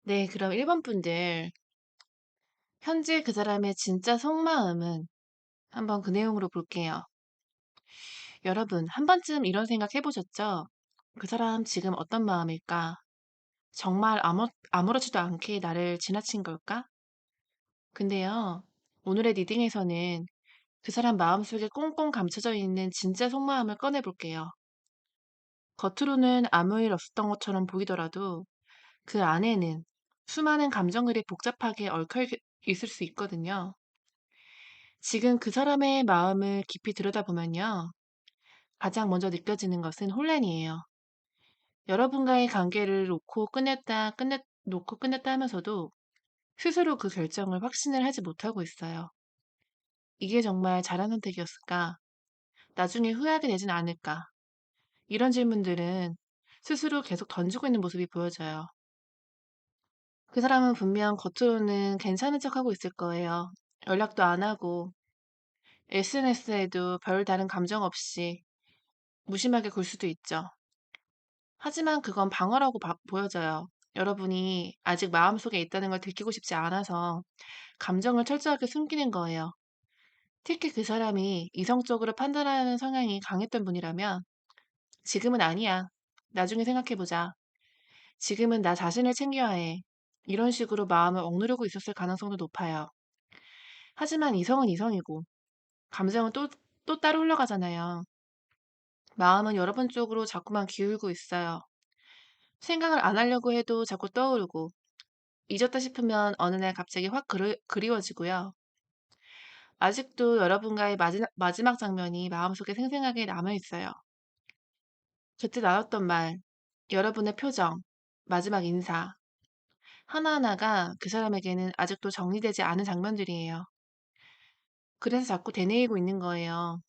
네, 그럼 1번 분들, 현재 그 사람의 진짜 속마음은 한번 그 내용으로 볼게요. 여러분, 한 번쯤 이런 생각 해보셨죠? 그 사람 지금 어떤 마음일까? 정말 아무렇지도 않게 나를 지나친 걸까? 근데요, 오늘의 리딩에서는 그 사람 마음속에 꽁꽁 감춰져 있는 진짜 속마음을 꺼내볼게요. 겉으로는 아무 일 없었던 것처럼 보이더라도 그 안에는 수많은 감정들이 복잡하게 얽혀 있을 수 있거든요. 지금 그 사람의 마음을 깊이 들여다보면요. 가장 먼저 느껴지는 것은 혼란이에요. 여러분과의 관계를 놓고 끝냈다 하면서도 스스로 그 결정을 확신을 하지 못하고 있어요. 이게 정말 잘한 선택이었을까? 나중에 후회하게 되진 않을까? 이런 질문들은 스스로 계속 던지고 있는 모습이 보여져요. 그 사람은 분명 겉으로는 괜찮은 척하고 있을 거예요. 연락도 안 하고 SNS에도 별 다른 감정 없이 무심하게 굴 수도 있죠. 하지만 그건 방어라고 보여져요. 여러분이 아직 마음속에 있다는 걸 들키고 싶지 않아서 감정을 철저하게 숨기는 거예요. 특히 그 사람이 이성적으로 판단하는 성향이 강했던 분이라면 지금은 아니야. 나중에 생각해보자. 지금은 나 자신을 챙겨야 해. 이런 식으로 마음을 억누르고 있었을 가능성도 높아요. 하지만 이성은 이성이고 감정은 또 따로 흘러가잖아요. 마음은 여러분 쪽으로 자꾸만 기울고 있어요. 생각을 안 하려고 해도 자꾸 떠오르고 잊었다 싶으면 어느 날 갑자기 확 그리워지고요. 아직도 여러분과의 마지막 장면이 마음속에 생생하게 남아있어요. 그때 나눴던 말, 여러분의 표정, 마지막 인사, 하나하나가 그 사람에게는 아직도 정리되지 않은 장면들이에요. 그래서 자꾸 되뇌이고 있는 거예요.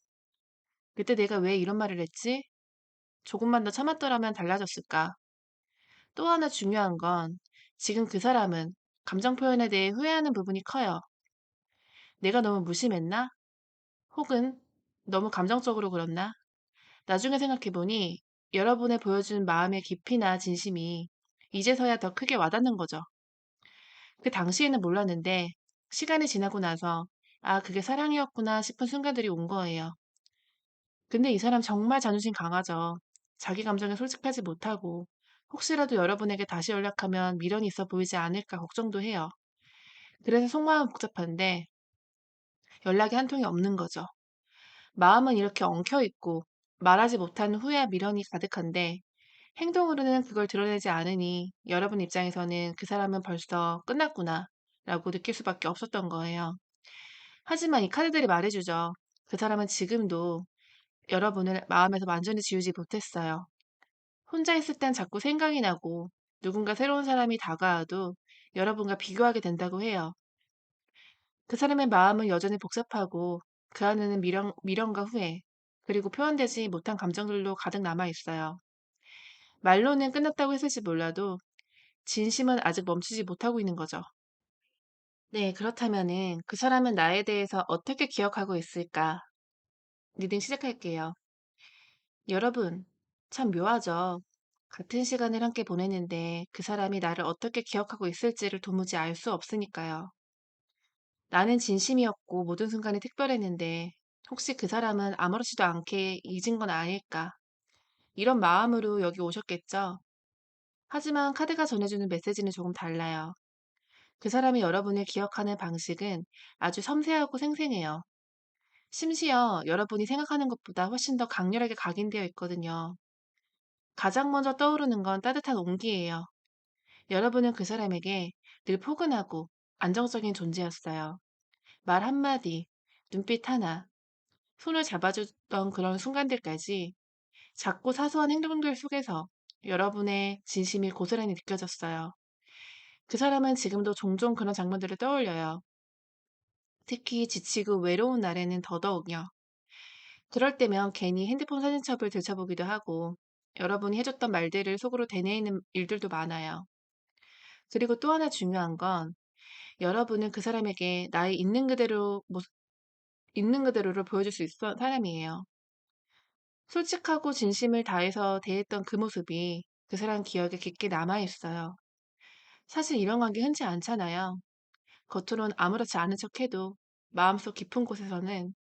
그때 내가 왜 이런 말을 했지? 조금만 더 참았더라면 달라졌을까? 또 하나 중요한 건 지금 그 사람은 감정 표현에 대해 후회하는 부분이 커요. 내가 너무 무심했나? 혹은 너무 감정적으로 그렇나? 나중에 생각해보니 여러분의 보여준 마음의 깊이나 진심이 이제서야 더 크게 와닿는 거죠. 그 당시에는 몰랐는데 시간이 지나고 나서 아, 그게 사랑이었구나 싶은 순간들이 온 거예요. 근데 이 사람 정말 자존심 강하죠. 자기 감정에 솔직하지 못하고 혹시라도 여러분에게 다시 연락하면 미련이 있어 보이지 않을까 걱정도 해요. 그래서 속마음은 복잡한데 연락이 한 통이 없는 거죠. 마음은 이렇게 엉켜 있고 말하지 못한 후회와 미련이 가득한데 행동으로는 그걸 드러내지 않으니 여러분 입장에서는 그 사람은 벌써 끝났구나 라고 느낄 수밖에 없었던 거예요. 하지만 이 카드들이 말해주죠. 그 사람은 지금도 여러분을 마음에서 완전히 지우지 못했어요. 혼자 있을 땐 자꾸 생각이 나고 누군가 새로운 사람이 다가와도 여러분과 비교하게 된다고 해요. 그 사람의 마음은 여전히 복잡하고 그 안에는 미련과 후회, 그리고 표현되지 못한 감정들로 가득 남아 있어요. 말로는 끝났다고 했을지 몰라도 진심은 아직 멈추지 못하고 있는 거죠. 네, 그렇다면은 그 사람은 나에 대해서 어떻게 기억하고 있을까? 리딩 시작할게요. 여러분, 참 묘하죠? 같은 시간을 함께 보냈는데 그 사람이 나를 어떻게 기억하고 있을지를 도무지 알 수 없으니까요. 나는 진심이었고 모든 순간이 특별했는데 혹시 그 사람은 아무렇지도 않게 잊은 건 아닐까? 이런 마음으로 여기 오셨겠죠? 하지만 카드가 전해주는 메시지는 조금 달라요. 그 사람이 여러분을 기억하는 방식은 아주 섬세하고 생생해요. 심지어 여러분이 생각하는 것보다 훨씬 더 강렬하게 각인되어 있거든요. 가장 먼저 떠오르는 건 따뜻한 온기예요. 여러분은 그 사람에게 늘 포근하고 안정적인 존재였어요. 말 한마디, 눈빛 하나, 손을 잡아주던 그런 순간들까지 작고 사소한 행동들 속에서 여러분의 진심이 고스란히 느껴졌어요. 그 사람은 지금도 종종 그런 장면들을 떠올려요. 특히 지치고 외로운 날에는 더더욱요. 그럴 때면 괜히 핸드폰 사진첩을 들춰보기도 하고 여러분이 해줬던 말들을 속으로 되뇌이는 일들도 많아요. 그리고 또 하나 중요한 건 여러분은 그 사람에게 나의 있는 그대로를 보여줄 수 있던 사람이에요. 솔직하고 진심을 다해서 대했던 그 모습이 그 사람 기억에 깊게 남아있어요. 사실 이런 관계 흔치 않잖아요. 겉으론 아무렇지 않은 척해도 마음속 깊은 곳에서는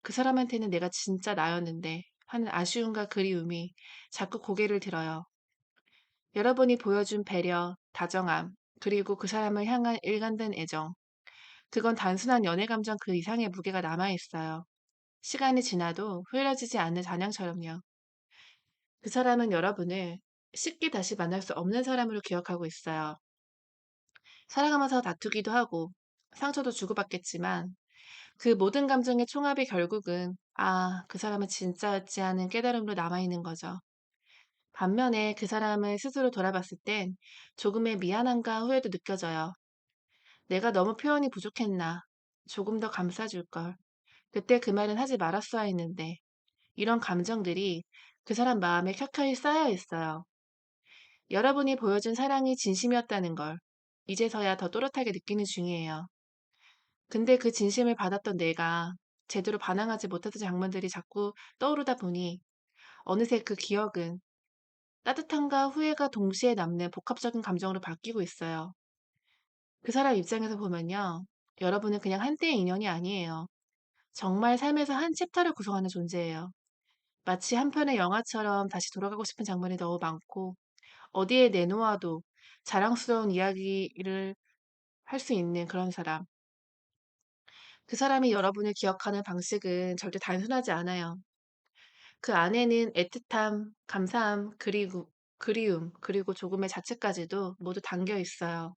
그 사람한테는 내가 진짜 나였는데 하는 아쉬움과 그리움이 자꾸 고개를 들어요. 여러분이 보여준 배려, 다정함, 그리고 그 사람을 향한 일관된 애정. 그건 단순한 연애 감정 그 이상의 무게가 남아있어요. 시간이 지나도 흐려지지 않는 잔향처럼요. 그 사람은 여러분을 쉽게 다시 만날 수 없는 사람으로 기억하고 있어요. 사랑하면서 다투기도 하고 상처도 주고받겠지만 그 모든 감정의 총합이 결국은 아, 그 사람은 진짜였지 하는 깨달음으로 남아있는 거죠. 반면에 그 사람을 스스로 돌아봤을 땐 조금의 미안함과 후회도 느껴져요. 내가 너무 표현이 부족했나? 조금 더 감싸줄 걸. 그때 그 말은 하지 말았어야 했는데. 이런 감정들이 그 사람 마음에 켜켜이 쌓여 있어요. 여러분이 보여준 사랑이 진심이었다는 걸 이제서야 더 또렷하게 느끼는 중이에요. 근데 그 진심을 받았던 내가 제대로 반항하지 못했던 장면들이 자꾸 떠오르다 보니 어느새 그 기억은 따뜻함과 후회가 동시에 남는 복합적인 감정으로 바뀌고 있어요. 그 사람 입장에서 보면요. 여러분은 그냥 한때의 인연이 아니에요. 정말 삶에서 한 챕터를 구성하는 존재예요. 마치 한 편의 영화처럼 다시 돌아가고 싶은 장면이 너무 많고 어디에 내놓아도 자랑스러운 이야기를 할 수 있는 그런 사람. 그 사람이 여러분을 기억하는 방식은 절대 단순하지 않아요. 그 안에는 애틋함, 감사함, 그리움, 그리고 조금의 자책까지도 모두 담겨 있어요.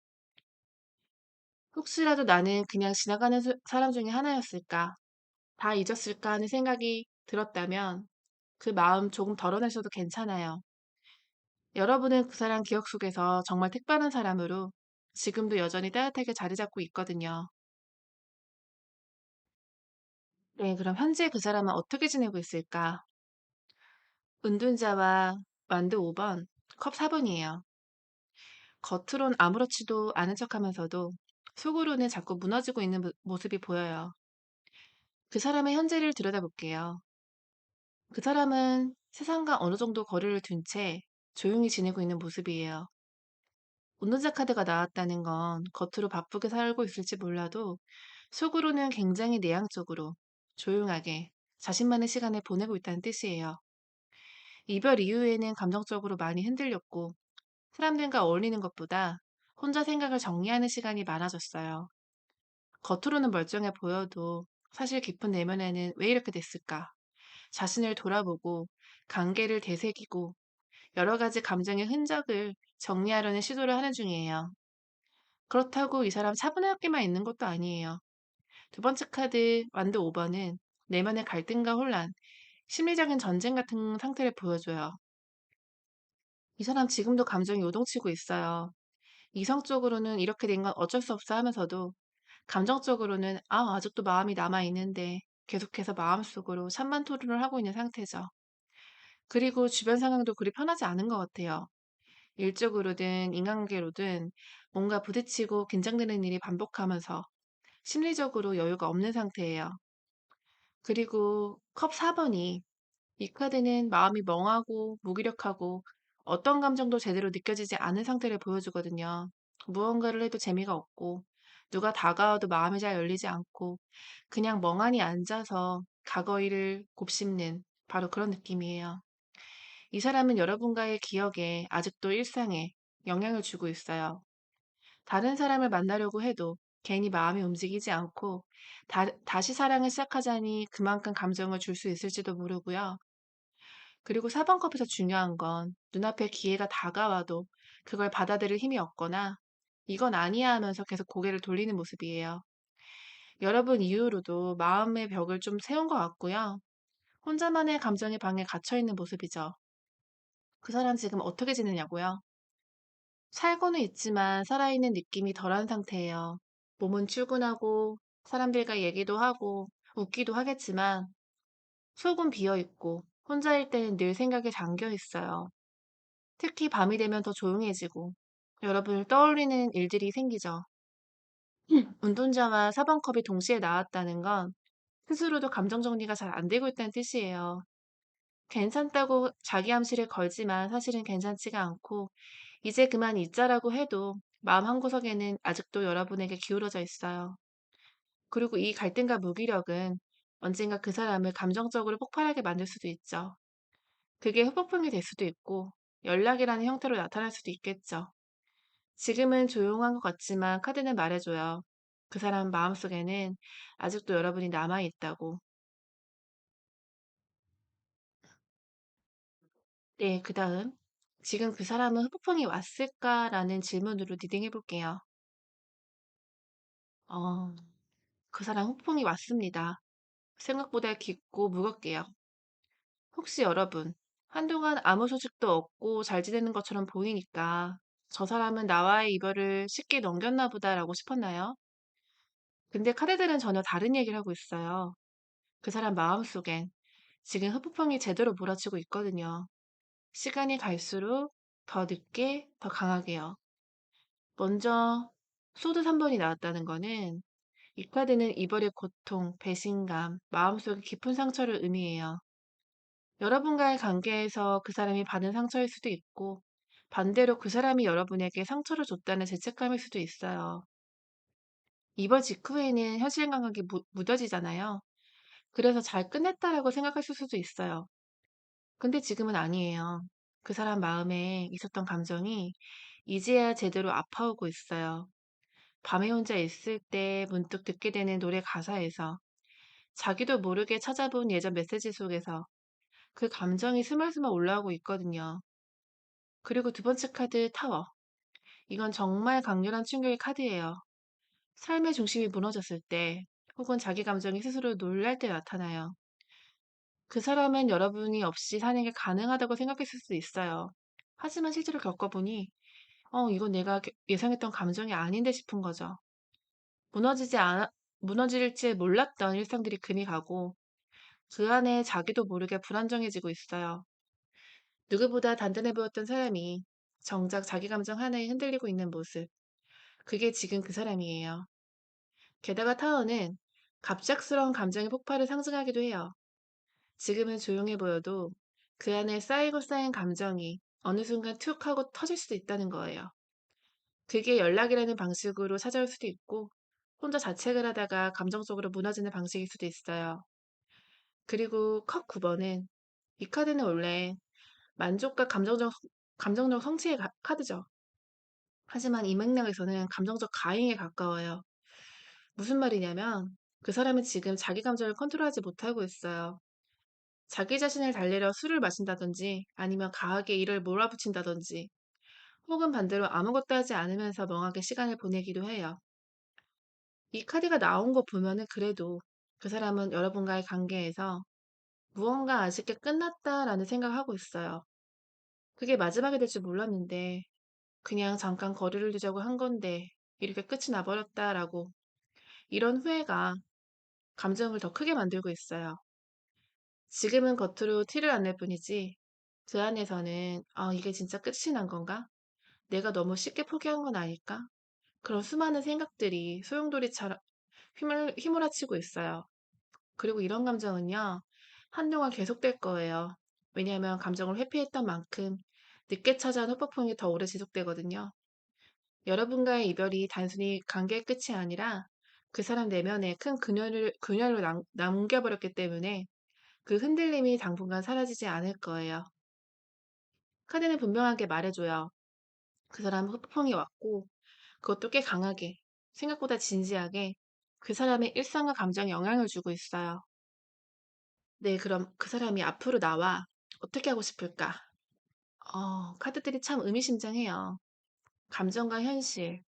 혹시라도 나는 그냥 지나가는 사람 중에 하나였을까? 다 잊었을까 하는 생각이 들었다면 그 마음 조금 덜어내셔도 괜찮아요. 여러분은 그 사람 기억 속에서 정말 특별한 사람으로 지금도 여전히 따뜻하게 자리 잡고 있거든요. 네, 그럼 현재 그 사람은 어떻게 지내고 있을까? 은둔자와 완드 5번, 컵 4번이에요. 겉으론 아무렇지도 않은 척하면서도 속으로는 자꾸 무너지고 있는 모습이 보여요. 그 사람의 현재를 들여다볼게요. 그 사람은 세상과 어느 정도 거리를 둔 채 조용히 지내고 있는 모습이에요. 운동자 카드가 나왔다는 건 겉으로 바쁘게 살고 있을지 몰라도 속으로는 굉장히 내향적으로 조용하게 자신만의 시간을 보내고 있다는 뜻이에요. 이별 이후에는 감정적으로 많이 흔들렸고 사람들과 어울리는 것보다 혼자 생각을 정리하는 시간이 많아졌어요. 겉으로는 멀쩡해 보여도 사실 깊은 내면에는 왜 이렇게 됐을까? 자신을 돌아보고 관계를 되새기고 여러 가지 감정의 흔적을 정리하려는 시도를 하는 중이에요. 그렇다고 이 사람 차분하게만 있는 것도 아니에요. 두 번째 카드 완드 5번은 내면의 갈등과 혼란, 심리적인 전쟁 같은 상태를 보여줘요. 이 사람 지금도 감정이 요동치고 있어요. 이성적으로는 이렇게 된 건 어쩔 수 없어 하면서도 감정적으로는 아, 아직도 마음이 남아 있는데 계속해서 마음속으로 찬반 토론을 하고 있는 상태죠. 그리고 주변 상황도 그리 편하지 않은 것 같아요. 일적으로든 인간관계로든 뭔가 부딪히고 긴장되는 일이 반복하면서 심리적으로 여유가 없는 상태예요. 그리고 컵 4번이 이 카드는 마음이 멍하고 무기력하고 어떤 감정도 제대로 느껴지지 않은 상태를 보여주거든요. 무언가를 해도 재미가 없고 누가 다가와도 마음이 잘 열리지 않고 그냥 멍하니 앉아서 과거 일을 곱씹는 바로 그런 느낌이에요. 이 사람은 여러분과의 기억에 아직도 일상에 영향을 주고 있어요. 다른 사람을 만나려고 해도 괜히 마음이 움직이지 않고 다시 사랑을 시작하자니 그만큼 감정을 줄 수 있을지도 모르고요. 그리고 4번 컵에서 중요한 건 눈앞에 기회가 다가와도 그걸 받아들일 힘이 없거나 이건 아니야 하면서 계속 고개를 돌리는 모습이에요. 여러분 이후로도 마음의 벽을 좀 세운 것 같고요. 혼자만의 감정의 방에 갇혀 있는 모습이죠. 그 사람 지금 어떻게 지내냐고요? 살고는 있지만 살아있는 느낌이 덜한 상태예요. 몸은 출근하고 사람들과 얘기도 하고 웃기도 하겠지만 속은 비어 있고 혼자일 때는 늘 생각에 잠겨 있어요. 특히 밤이 되면 더 조용해지고 여러분을 떠올리는 일들이 생기죠. 운동자와 사번컵이 동시에 나왔다는 건 스스로도 감정 정리가 잘 안 되고 있다는 뜻이에요. 괜찮다고 자기 암시를 걸지만 사실은 괜찮지가 않고 이제 그만 잊자라고 해도 마음 한구석에는 아직도 여러분에게 기울어져 있어요. 그리고 이 갈등과 무기력은 언젠가 그 사람을 감정적으로 폭발하게 만들 수도 있죠. 그게 후폭풍이 될 수도 있고 연락이라는 형태로 나타날 수도 있겠죠. 지금은 조용한 것 같지만 카드는 말해줘요. 그 사람 마음속에는 아직도 여러분이 남아있다고. 네, 그 다음. 지금 그 사람은 후폭풍이 왔을까라는 질문으로 리딩 해볼게요. 어, 그 사람 후폭풍이 왔습니다. 생각보다 깊고 무겁게요. 혹시 여러분, 한동안 아무 소식도 없고 잘 지내는 것처럼 보이니까 저 사람은 나와의 이별을 쉽게 넘겼나 보다라고 싶었나요? 근데 카드들은 전혀 다른 얘기를 하고 있어요. 그 사람 마음속엔 지금 후폭풍이 제대로 몰아치고 있거든요. 시간이 갈수록 더 늦게, 더 강하게요. 먼저 소드 3번이 나왔다는 거는 이 카드는 이별의 고통, 배신감, 마음속의 깊은 상처를 의미해요. 여러분과의 관계에서 그 사람이 받은 상처일 수도 있고, 반대로 그 사람이 여러분에게 상처를 줬다는 죄책감일 수도 있어요. 이별 직후에는 현실 감각이 무뎌지잖아요. 그래서 잘 끝냈다라고 생각하실 수도 있어요. 근데 지금은 아니에요. 그 사람 마음에 있었던 감정이 이제야 제대로 아파오고 있어요. 밤에 혼자 있을 때 문득 듣게 되는 노래 가사에서 자기도 모르게 찾아본 예전 메시지 속에서 그 감정이 스멀스멀 올라오고 있거든요. 그리고 두 번째 카드 타워. 이건 정말 강렬한 충격의 카드예요. 삶의 중심이 무너졌을 때 혹은 자기 감정이 스스로 놀랄 때 나타나요. 그 사람은 여러분이 없이 사는 게 가능하다고 생각했을 수 있어요. 하지만 실제로 겪어보니 이건 내가 예상했던 감정이 아닌데 싶은 거죠. 무너지지 않아, 무너질지 몰랐던 일상들이 금이 가고 그 안에 자기도 모르게 불안정해지고 있어요. 누구보다 단단해 보였던 사람이 정작 자기 감정 하나에 흔들리고 있는 모습. 그게 지금 그 사람이에요. 게다가 타워는 갑작스러운 감정의 폭발을 상징하기도 해요. 지금은 조용해 보여도 그 안에 쌓이고 쌓인 감정이 어느 순간 툭 하고 터질 수도 있다는 거예요. 그게 연락이라는 방식으로 찾아올 수도 있고 혼자 자책을 하다가 감정적으로 무너지는 방식일 수도 있어요. 그리고 컵 9번은 이 카드는 원래 만족과 감정적 성취의 카드죠. 하지만 이 맥락에서는 감정적 가행에 가까워요. 무슨 말이냐면 그 사람은 지금 자기 감정을 컨트롤하지 못하고 있어요. 자기 자신을 달래려 술을 마신다든지 아니면 과하게 일을 몰아붙인다든지 혹은 반대로 아무것도 하지 않으면서 멍하게 시간을 보내기도 해요. 이 카드가 나온 거 보면은 그래도 그 사람은 여러분과의 관계에서 무언가 아쉽게 끝났다라는 생각을 하고 있어요. 그게 마지막이 될 줄 몰랐는데 그냥 잠깐 거리를 두자고 한 건데 이렇게 끝이 나버렸다라고 이런 후회가 감정을 더 크게 만들고 있어요. 지금은 겉으로 티를 안 낼 뿐이지 그 안에서는 이게 진짜 끝이 난 건가? 내가 너무 쉽게 포기한 건 아닐까? 그런 수많은 생각들이 소용돌이처럼 휘몰아치고 있어요. 그리고 이런 감정은요, 한동안 계속될 거예요. 왜냐하면 감정을 회피했던 만큼 늦게 찾아온 후폭풍이 더 오래 지속되거든요. 여러분과의 이별이 단순히 관계의 끝이 아니라 그 사람 내면에 큰 근열로 남겨버렸기 때문에 그 흔들림이 당분간 사라지지 않을 거예요. 카드는 분명하게 말해줘요. 그 사람 후폭풍이 왔고 그것도 꽤 강하게, 생각보다 진지하게 그 사람의 일상과 감정에 영향을 주고 있어요. 네, 그럼 그 사람이 앞으로 나와 어떻게 하고 싶을까? 카드들이 참 의미심장해요. 감정과 현실,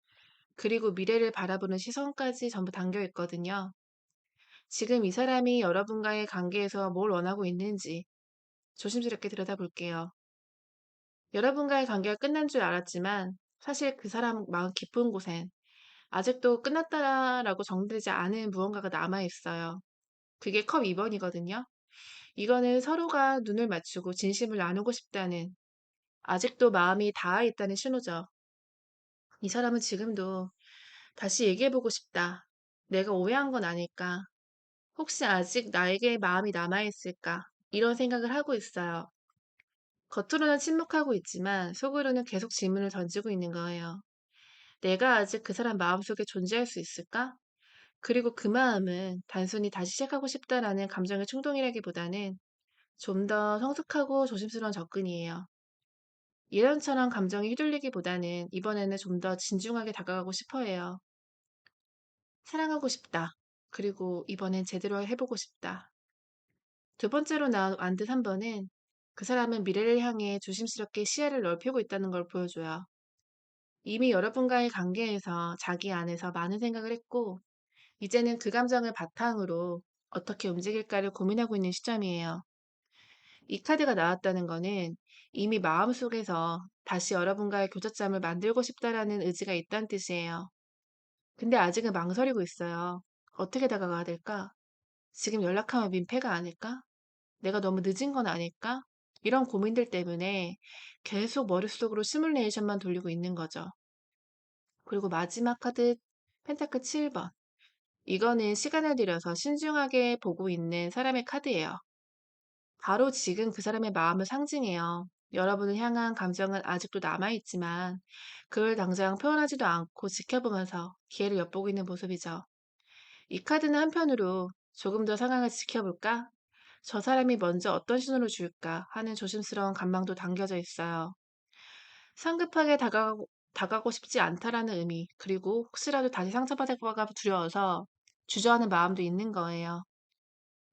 그리고 미래를 바라보는 시선까지 전부 담겨 있거든요. 지금 이 사람이 여러분과의 관계에서 뭘 원하고 있는지 조심스럽게 들여다볼게요. 여러분과의 관계가 끝난 줄 알았지만 사실 그 사람 마음 깊은 곳엔 아직도 끝났다라고 정리되지 않은 무언가가 남아 있어요. 그게 컵 2번이거든요. 이거는 서로가 눈을 맞추고 진심을 나누고 싶다는, 아직도 마음이 닿아 있다는 신호죠. 이 사람은 지금도 다시 얘기해보고 싶다. 내가 오해한 건 아닐까? 혹시 아직 나에게 마음이 남아있을까? 이런 생각을 하고 있어요. 겉으로는 침묵하고 있지만 속으로는 계속 질문을 던지고 있는 거예요. 내가 아직 그 사람 마음속에 존재할 수 있을까? 그리고 그 마음은 단순히 다시 시작하고 싶다라는 감정의 충동이라기보다는 좀 더 성숙하고 조심스러운 접근이에요. 예전처럼 감정에 휘둘리기보다는 이번에는 좀 더 진중하게 다가가고 싶어 해요. 사랑하고 싶다. 그리고 이번엔 제대로 해보고 싶다. 두 번째로 나온 완드 3번은 그 사람은 미래를 향해 조심스럽게 시야를 넓히고 있다는 걸 보여줘요. 이미 여러분과의 관계에서 자기 안에서 많은 생각을 했고, 이제는 그 감정을 바탕으로 어떻게 움직일까를 고민하고 있는 시점이에요. 이 카드가 나왔다는 거는 이미 마음속에서 다시 여러분과의 교차점을 만들고 싶다라는 의지가 있다는 뜻이에요. 근데 아직은 망설이고 있어요. 어떻게 다가가야 될까? 지금 연락하면 민폐가 아닐까? 내가 너무 늦은 건 아닐까? 이런 고민들 때문에 계속 머릿속으로 시뮬레이션만 돌리고 있는 거죠. 그리고 마지막 카드 펜타클 7번. 이거는 시간을 들여서 신중하게 보고 있는 사람의 카드예요. 바로 지금 그 사람의 마음을 상징해요. 여러분을 향한 감정은 아직도 남아있지만 그걸 당장 표현하지도 않고 지켜보면서 기회를 엿보고 있는 모습이죠. 이 카드는 한편으로 조금 더 상황을 지켜볼까? 저 사람이 먼저 어떤 신호를 줄까 하는 조심스러운 관망도 담겨져 있어요. 성급하게 다가가고 싶지 않다라는 의미, 그리고 혹시라도 다시 상처받을까 봐 두려워서 주저하는 마음도 있는 거예요.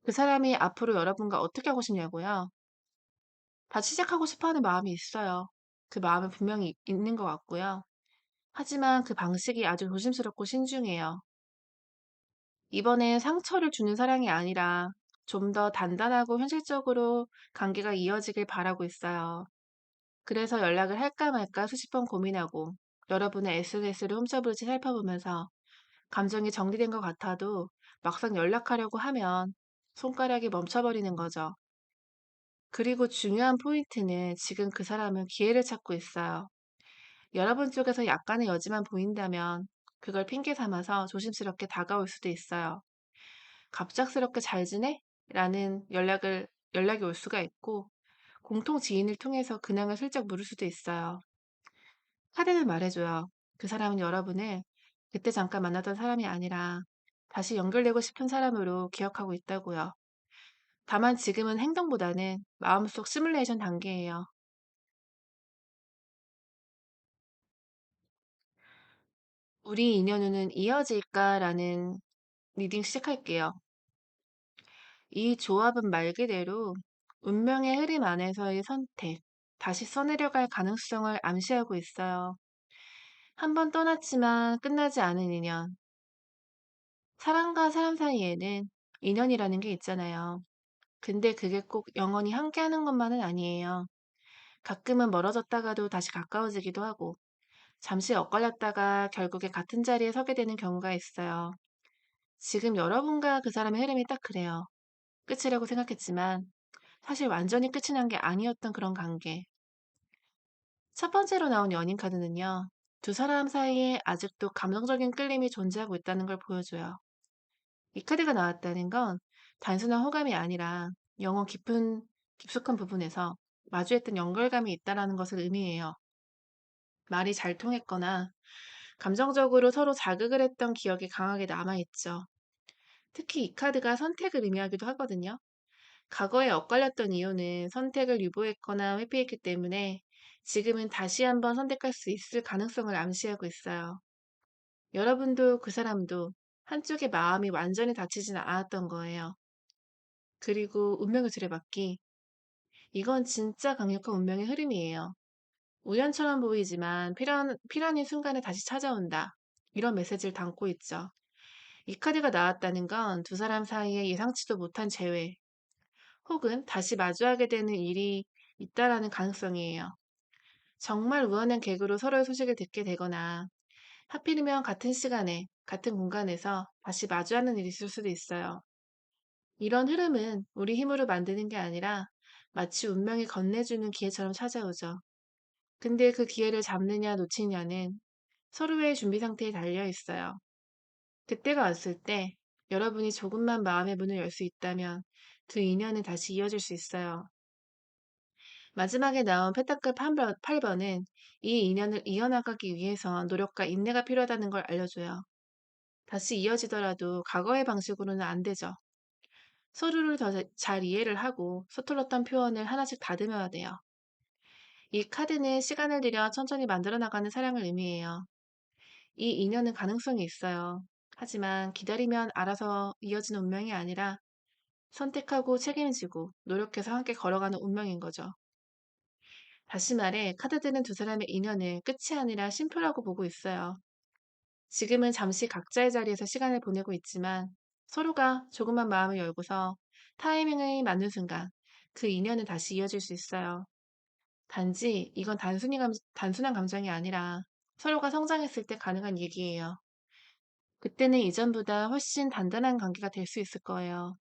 그 사람이 앞으로 여러분과 어떻게 하고 싶냐고요? 다시 시작하고 싶어 하는 마음이 있어요. 그 마음은 분명히 있는 것 같고요. 하지만 그 방식이 아주 조심스럽고 신중해요. 이번엔 상처를 주는 사랑이 아니라 좀 더 단단하고 현실적으로 관계가 이어지길 바라고 있어요. 그래서 연락을 할까 말까 수십 번 고민하고 여러분의 SNS를 훔쳐볼지 살펴보면서 감정이 정리된 것 같아도 막상 연락하려고 하면 손가락이 멈춰버리는 거죠. 그리고 중요한 포인트는 지금 그 사람은 기회를 찾고 있어요. 여러분 쪽에서 약간의 여지만 보인다면 그걸 핑계 삼아서 조심스럽게 다가올 수도 있어요. 갑작스럽게 잘 지내? 라는 연락이 올 수가 있고 공통 지인을 통해서 근황을 슬쩍 물을 수도 있어요. 카드는 말해줘요. 그 사람은 여러분을 그때 잠깐 만났던 사람이 아니라 다시 연결되고 싶은 사람으로 기억하고 있다고요. 다만 지금은 행동보다는 마음속 시뮬레이션 단계예요. 우리 인연은 이어질까라는 리딩 시작할게요. 이 조합은 말 그대로 운명의 흐름 안에서의 선택, 다시 써내려갈 가능성을 암시하고 있어요. 한 번 떠났지만 끝나지 않은 인연. 사람과 사람 사이에는 인연이라는 게 있잖아요. 근데 그게 꼭 영원히 함께하는 것만은 아니에요. 가끔은 멀어졌다가도 다시 가까워지기도 하고, 잠시 엇갈렸다가 결국에 같은 자리에 서게 되는 경우가 있어요. 지금 여러분과 그 사람의 흐름이 딱 그래요. 끝이라고 생각했지만, 사실 완전히 끝이 난 게 아니었던 그런 관계. 첫 번째로 나온 연인 카드는요, 두 사람 사이에 아직도 감정적인 끌림이 존재하고 있다는 걸 보여줘요. 이 카드가 나왔다는 건 단순한 호감이 아니라 영혼 깊숙한 부분에서 마주했던 연결감이 있다라는 것을 의미해요. 말이 잘 통했거나 감정적으로 서로 자극을 했던 기억이 강하게 남아있죠. 특히 이 카드가 선택을 의미하기도 하거든요. 과거에 엇갈렸던 이유는 선택을 유보했거나 회피했기 때문에 지금은 다시 한번 선택할 수 있을 가능성을 암시하고 있어요. 여러분도 그 사람도 한쪽의 마음이 완전히 닫히지는 않았던 거예요. 그리고 운명의 주례받기. 이건 진짜 강력한 운명의 흐름이에요. 우연처럼 보이지만 필연인 순간에 다시 찾아온다. 이런 메시지를 담고 있죠. 이 카드가 나왔다는 건 두 사람 사이에 예상치도 못한 재회, 혹은 다시 마주하게 되는 일이 있다라는 가능성이에요. 정말 우연한 계기로 서로의 소식을 듣게 되거나 하필이면 같은 시간에 같은 공간에서 다시 마주하는 일이 있을 수도 있어요. 이런 흐름은 우리 힘으로 만드는 게 아니라 마치 운명이 건네주는 기회처럼 찾아오죠. 근데 그 기회를 잡느냐 놓치냐는 서로의 준비 상태에 달려 있어요. 그때가 왔을 때 여러분이 조금만 마음의 문을 열 수 있다면 그 인연은 다시 이어질 수 있어요. 마지막에 나온 페타클 8번은 이 인연을 이어나가기 위해서 노력과 인내가 필요하다는 걸 알려줘요. 다시 이어지더라도 과거의 방식으로는 안 되죠. 서로를 더 잘 이해를 하고 서툴렀던 표현을 하나씩 다듬어야 돼요. 이 카드는 시간을 들여 천천히 만들어 나가는 사랑을 의미해요. 이 인연은 가능성이 있어요. 하지만 기다리면 알아서 이어지는 운명이 아니라 선택하고 책임지고 노력해서 함께 걸어가는 운명인 거죠. 다시 말해, 카드들은 두 사람의 인연을 끝이 아니라 쉼표라고 보고 있어요. 지금은 잠시 각자의 자리에서 시간을 보내고 있지만 서로가 조금만 마음을 열고서 타이밍을 맞는 순간 그 인연은 다시 이어질 수 있어요. 단지 이건 단순한 감정이 아니라 서로가 성장했을 때 가능한 얘기예요. 그때는 이전보다 훨씬 단단한 관계가 될 수 있을 거예요.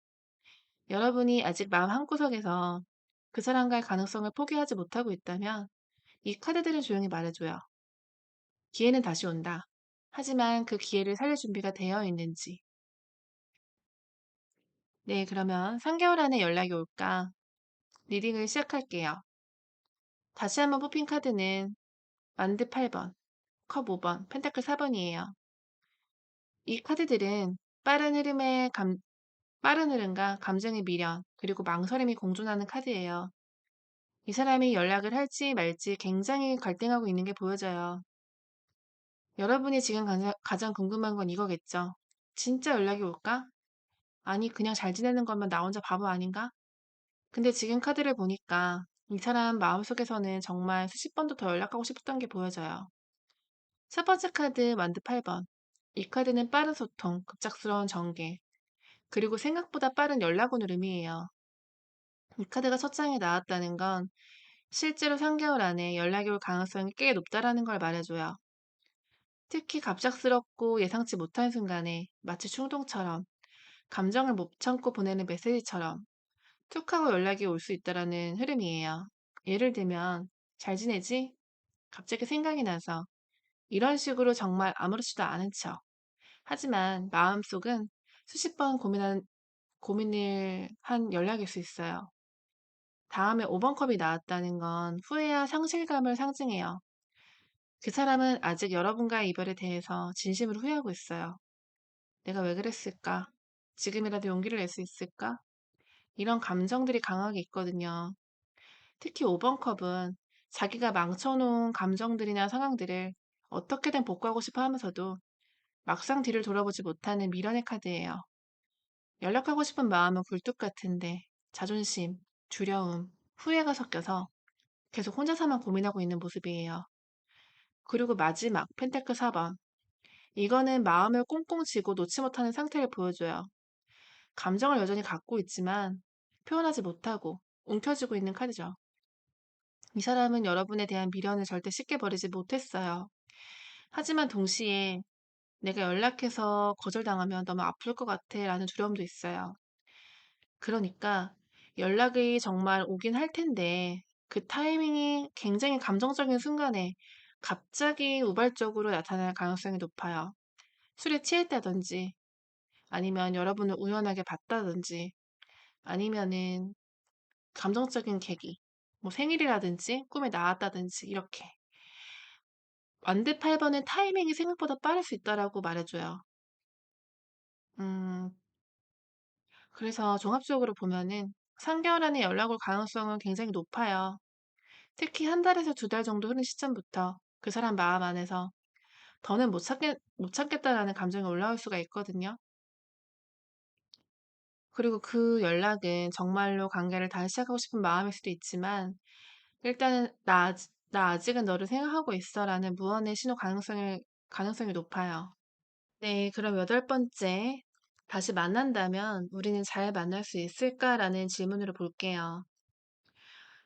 여러분이 아직 마음 한구석에서 그 사람과의 가능성을 포기하지 못하고 있다면 이 카드들은 조용히 말해줘요. 기회는 다시 온다. 하지만 그 기회를 살릴 준비가 되어 있는지. 네, 그러면 3개월 안에 연락이 올까? 리딩을 시작할게요. 다시 한번 뽑힌 카드는 만드 8번, 컵 5번, 펜타클 4번이에요. 이 카드들은 빠른 흐름과 감정의 미련, 그리고 망설임이 공존하는 카드예요. 이 사람이 연락을 할지 말지 굉장히 갈등하고 있는 게 보여져요. 여러분이 지금 가장 궁금한 건 이거겠죠. 진짜 연락이 올까? 아니, 그냥 잘 지내는 거면 나 혼자 바보 아닌가? 근데 지금 카드를 보니까 이 사람 마음속에서는 정말 수십 번도 더 연락하고 싶었던 게 보여져요. 첫 번째 카드 만드 8번. 이 카드는 빠른 소통, 급작스러운 전개, 그리고 생각보다 빠른 연락원을 의미해요. 이 카드가 첫 장에 나왔다는 건 실제로 3개월 안에 연락이 올 가능성이 꽤 높다라는 걸 말해줘요. 특히 갑작스럽고 예상치 못한 순간에 마치 충동처럼 감정을 못 참고 보내는 메시지처럼 툭 하고 연락이 올 수 있다라는 흐름이에요. 예를 들면 잘 지내지? 갑자기 생각이 나서 이런 식으로 정말 아무렇지도 않은 척. 하지만 마음속은 수십 번 고민을 한 연락일 수 있어요. 다음에 5번 컵이 나왔다는 건 후회와 상실감을 상징해요. 그 사람은 아직 여러분과의 이별에 대해서 진심으로 후회하고 있어요. 내가 왜 그랬을까? 지금이라도 용기를 낼 수 있을까? 이런 감정들이 강하게 있거든요. 특히 5번 컵은 자기가 망쳐놓은 감정들이나 상황들을 어떻게든 복구하고 싶어 하면서도 막상 뒤를 돌아보지 못하는 미련의 카드예요. 연락하고 싶은 마음은 굴뚝 같은데 자존심, 두려움, 후회가 섞여서 계속 혼자서만 고민하고 있는 모습이에요. 그리고 마지막 펜타클 4번. 이거는 마음을 꽁꽁 쥐고 놓지 못하는 상태를 보여줘요. 감정을 여전히 갖고 있지만 표현하지 못하고 움켜쥐고 있는 카드죠. 이 사람은 여러분에 대한 미련을 절대 쉽게 버리지 못했어요. 하지만 동시에 내가 연락해서 거절당하면 너무 아플 것 같아 라는 두려움도 있어요. 그러니까 연락이 정말 오긴 할 텐데 그 타이밍이 굉장히 감정적인 순간에 갑자기 우발적으로 나타날 가능성이 높아요. 술에 취했다든지 아니면 여러분을 우연하게 봤다든지 아니면은 감정적인 계기, 뭐 생일이라든지 꿈에 나왔다든지 이렇게. 완드 8번은 타이밍이 생각보다 빠를 수 있다라고 말해줘요. 음, 그래서 종합적으로 보면은 3개월 안에 연락 올 가능성은 굉장히 높아요. 특히 한 달에서 2달 정도 흐른 시점부터 그 사람 마음 안에서 더는 못 참겠다라는 감정이 올라올 수가 있거든요. 그리고 그 연락은 정말로 관계를 다시 시작하고 싶은 마음일 수도 있지만 일단은 나 아직은 너를 생각하고 있어라는 무언의 가능성이 높아요. 네, 그럼 8번째. 다시 만난다면 우리는 잘 만날 수 있을까라는 질문으로 볼게요.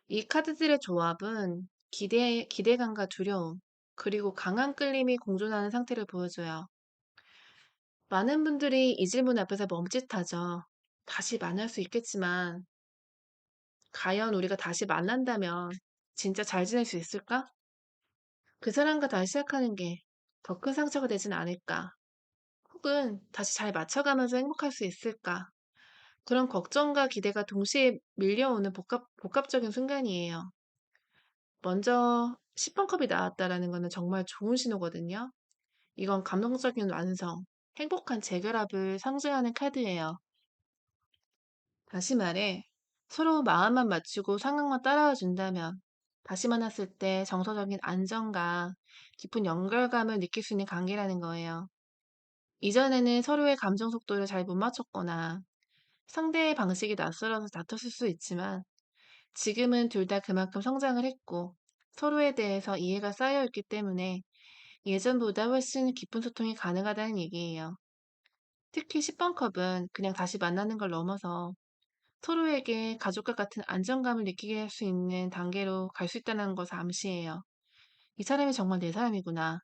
이 카드들의 조합은 기대감과 두려움, 그리고 강한 끌림이 공존하는 상태를 보여줘요. 많은 분들이 이 질문 앞에서 멈칫하죠. 다시 만날 수 있겠지만, 과연 우리가 다시 만난다면 진짜 잘 지낼 수 있을까? 그 사람과 다시 시작하는 게 더 큰 상처가 되진 않을까? 혹은 다시 잘 맞춰가면서 행복할 수 있을까? 그런 걱정과 기대가 동시에 밀려오는 복합적인 순간이에요. 먼저 10번 컵이 나왔다라는 거는 정말 좋은 신호거든요. 이건 감정적인 완성, 행복한 재결합을 상징하는 카드예요. 다시 말해, 서로 마음만 맞추고 상황만 따라와 준다면 다시 만났을 때 정서적인 안정과 깊은 연결감을 느낄 수 있는 관계라는 거예요. 이전에는 서로의 감정 속도를 잘 못 맞췄거나 상대의 방식이 낯설어서 다퉜을 수 있지만 지금은 둘 다 그만큼 성장을 했고 서로에 대해서 이해가 쌓여 있기 때문에 예전보다 훨씬 깊은 소통이 가능하다는 얘기예요. 특히 10번 컵은 그냥 다시 만나는 걸 넘어서 서로에게 가족과 같은 안정감을 느끼게 할 수 있는 단계로 갈 수 있다는 것을 암시해요. 이 사람이 정말 내 사람이구나.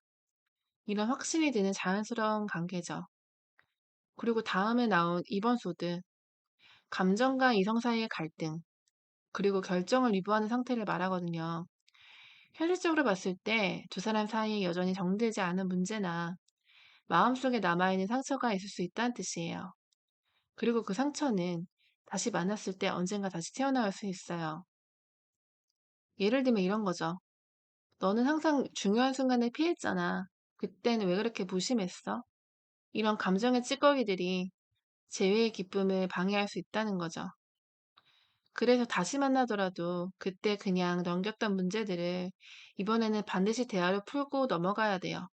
이런 확신이 드는 자연스러운 관계죠. 그리고 다음에 나온 이번 소드, 감정과 이성 사이의 갈등, 그리고 결정을 위부하는 상태를 말하거든요. 현실적으로 봤을 때 두 사람 사이에 여전히 정리되지 않은 문제나 마음속에 남아있는 상처가 있을 수 있다는 뜻이에요. 그리고 그 상처는 다시 만났을 때 언젠가 다시 튀어나올 수 있어요. 예를 들면 이런 거죠. 너는 항상 중요한 순간을 피했잖아. 그때는 왜 그렇게 무심했어? 이런 감정의 찌꺼기들이 재회의 기쁨을 방해할 수 있다는 거죠. 그래서 다시 만나더라도 그때 그냥 넘겼던 문제들을 이번에는 반드시 대화로 풀고 넘어가야 돼요.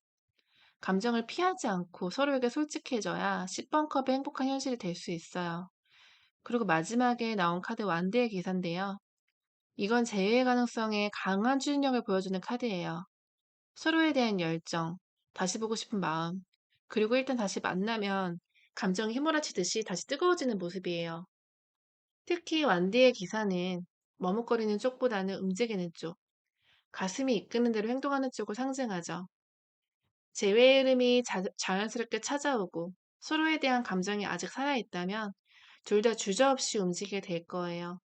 감정을 피하지 않고 서로에게 솔직해져야 10번 컵의 행복한 현실이 될 수 있어요. 그리고 마지막에 나온 카드 완대의 기사인데요. 이건 재회 가능성의 강한 추진력을 보여주는 카드예요. 서로에 대한 열정, 다시 보고 싶은 마음, 그리고 일단 다시 만나면 감정이 휘몰아치듯이 다시 뜨거워지는 모습이에요. 특히 완디의 기사는 머뭇거리는 쪽보다는 움직이는 쪽, 가슴이 이끄는 대로 행동하는 쪽을 상징하죠. 재회의 흐름이 자연스럽게 찾아오고 서로에 대한 감정이 아직 살아있다면 둘 다 주저없이 움직이게 될 거예요.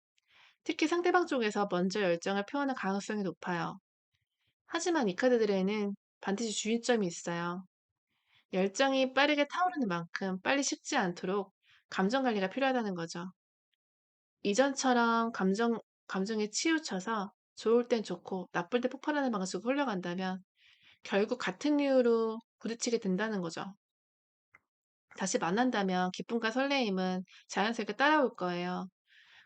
특히 상대방 쪽에서 먼저 열정을 표현할 가능성이 높아요. 하지만 이 카드들에는 반드시 주의점이 있어요. 열정이 빠르게 타오르는 만큼 빨리 식지 않도록 감정 관리가 필요하다는 거죠. 이전처럼 감정에 치우쳐서 좋을 땐 좋고 나쁠 때 폭발하는 방식으로 흘러간다면 결국 같은 이유로 부딪히게 된다는 거죠. 다시 만난다면 기쁨과 설레임은 자연스럽게 따라올 거예요.